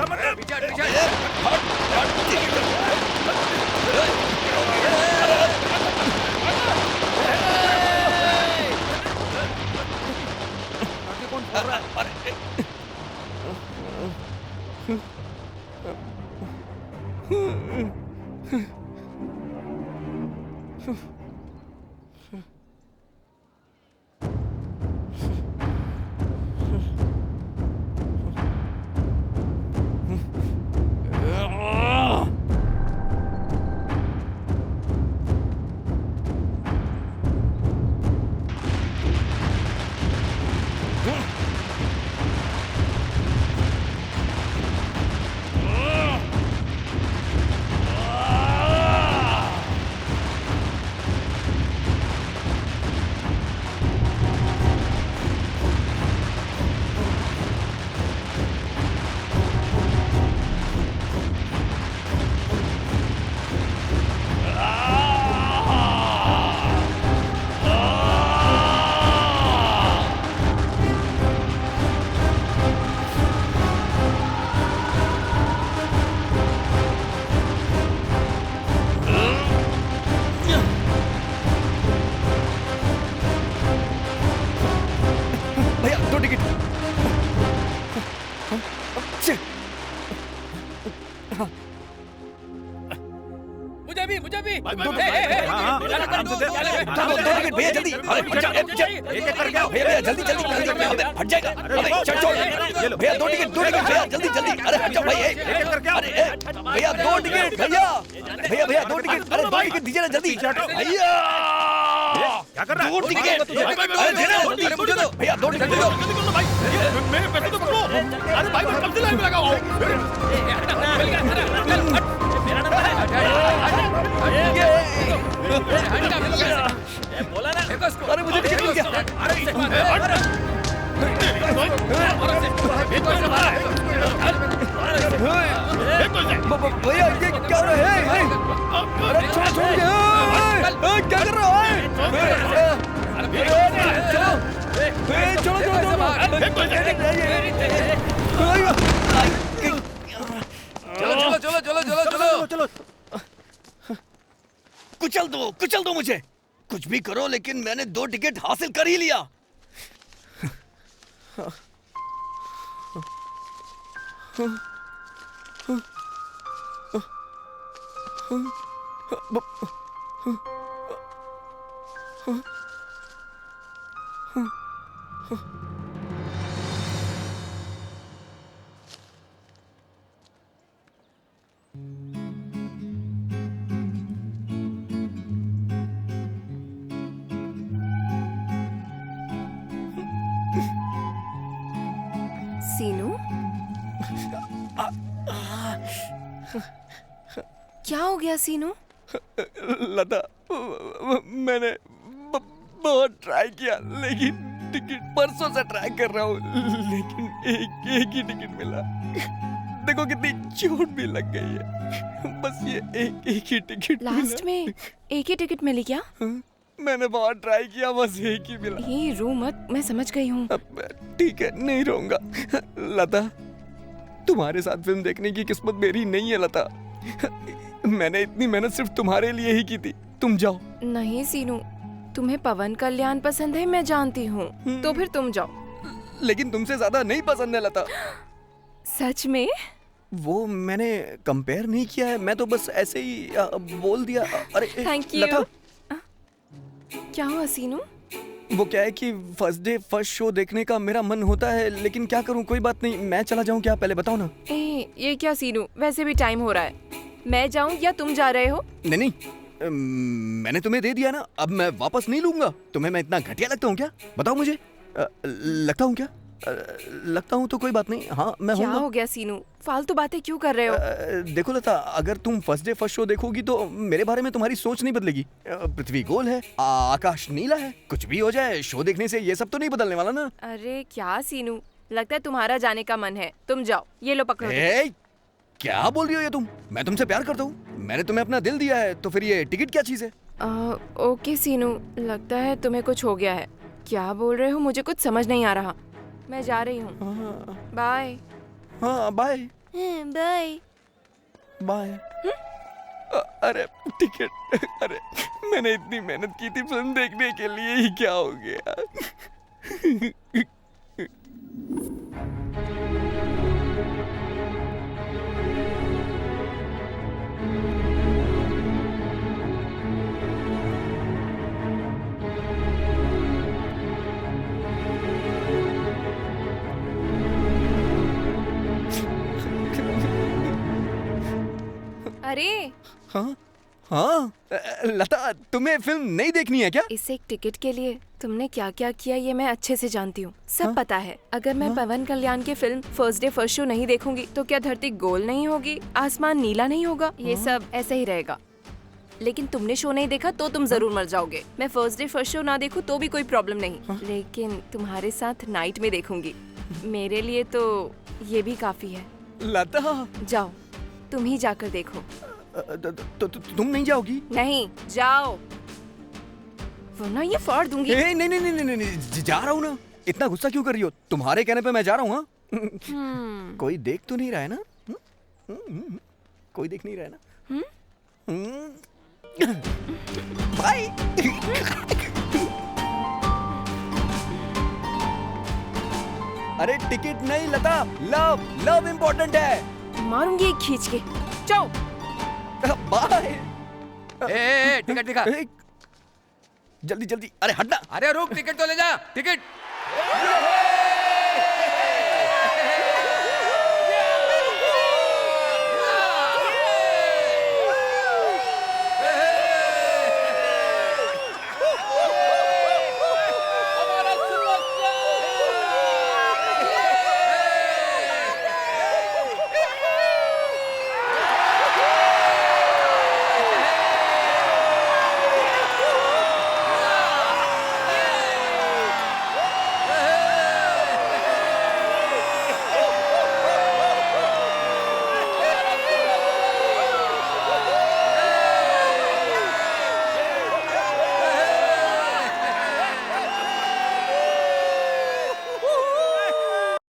मुझे भी भैया जल्दी, भैया जल्दी हट जाएगा। भैया 2 टिकट भैया, जल्दी अरे हट जाओ भाई। अरे भैया 2 टिकट भैया 2 टिकट, अरे 2 टिकट दीजिए ना जल्दी भैया। क्या कर रहा है? 2 टिकट, अरे देना मुझे दो भैया, 2 टिकट दे दो। मेरे पैसे तो पकड़ो। अरे भाई कब से लाइन में लगा हुआ हूं? बोला ना, अरे मुझे टिकट मिल गया। भैया ये क्या हो रहा है? अरे छोड़ क्या कर रहा है? चलो। कुचल दो मुझे। कुछ भी करो लेकिन मैंने 2 टिकट हासिल कर ही लिया। सीनू, क्या हो गया सीनू? लता, मैंने बहुत ट्राई किया लेकिन टिकट परसों से ट्राई कर रहा हूँ लेकिन एक ही टिकट मिला। देखो कितनी चोट भी लग गई है। बस ये एक ही टिकट लास्ट में एक ही टिकट मिली क्या? मैंने बहुत ट्राई किया, बस एक ही मिला। ये रो मत, मैं समझ गई हूँ। ठीक है, नहीं रोऊंगा। लता, तुम्हारे साथ फिल्म देखने की किस्मत मेरी नहीं है लता। मैंने इतनी मेहनत सिर्फ तुम्हारे लिए ही की थी। तुम जाओ। नहीं सीनू, तुम्हें पवन कल्याण पसंद है, मैं जानती हूँ। तो फिर तुम जाओ। लेकिन तुमसे ज्यादा नहीं पसंद है लता। सच में? वो मैंने कंपेयर नहीं किया है, मैं तो बस ऐसे ही बोल दिया। अरे थैंक यू। लता, क्या हुआ सीनू? वो क्या है कि फर्स्ट डे फर्स्ट शो देखने का मेरा मन होता है लेकिन क्या करूं, कोई बात नहीं, मैं चला जाऊं क्या? पहले बताओ ना। ये क्या सीनू, वैसे भी टाइम हो रहा है। मैं जाऊं या तुम जा रहे हो? नहीं, मैंने तुम्हें दे दिया ना, अब मैं वापस नहीं लूंगा। तुम्हें मैं इतना घटिया लगता हूँ क्या? बताओ मुझे। लगता हूँ क्या? लगता हूँ तो कोई बात नहीं। हाँ, मैं क्या होऊंगा। हो गया सीनू, फालतू बातें क्यों कर रहे हो? देखो लता, अगर तुम फर्स्ट डे फर्स्ट शो देखोगी तो मेरे बारे में तुम्हारी सोच नहीं बदलेगी। पृथ्वी गोल है, आकाश नीला है, कुछ भी हो जाए शो देखने से ये सब तो नहीं बदलने वाला ना। अरे क्या सीनू, लगता है तुम्हारा जाने का मन है। तुम जाओ, ये लो पकड़ो। क्या बोल रही हो ये तुम? मैं तुमसे प्यार करता हूँ, मैंने तुम्हें अपना दिल दिया है, तो फिर ये टिकट क्या चीज है? ओके सीनू, लगता है तुम्हें कुछ हो गया है। क्या बोल रहे हो, मुझे कुछ समझ नहीं आ रहा। मैं जा रही हूँ। बाय। हाँ, बाय बाय बाय। अरे टिकट, अरे मैंने इतनी मेहनत की थी फिल्म देखने के लिए, ही क्या हो गया? अरे हाँ हाँ, लता, तुम्हें फिल्म नहीं देखनी है क्या? इस एक टिकट के लिए तुमने क्या क्या किया ये मैं अच्छे से जानती हूँ। सब पता है। अगर मैं पवन कल्याण की film first day first show नहीं देखूंगी तो क्या धरती गोल नहीं होगी, आसमान नीला नहीं होगा, ये सब ऐसे ही रहेगा। लेकिन तुमने शो नहीं देखा तो तुम जरूर मर जाओगे। मैं फर्स्ट डे फर्स्ट शो ना देखूं तो भी कोई प्रॉब्लम नहीं, लेकिन तुम्हारे साथ नाइट में देखूंगी। मेरे लिए तो ये भी काफी है। लता, जाओ, तुम ही जाकर देखो। तो तुम नहीं जाओगी? नहीं, जाओ, वरना ये फाड़ दूंगी। नहीं नहीं नहीं नहीं नहीं, जा रहा हूँ ना। इतना गुस्सा क्यों कर रही हो? तुम्हारे कहने पे मैं जा रहा हूँ। हाँ, कोई देख तो नहीं रहा है ना? कोई देख नहीं रहा है ना? बाय। अरे टिकट नहीं लता, लव लव इम्पोर्टेंट है। मारूंगी एक खींच के। जाओ। बाय। टिकट दिखा। जल्दी जल्दी, अरे हटना। अरे रुक, टिकट तो ले जा। टिकट।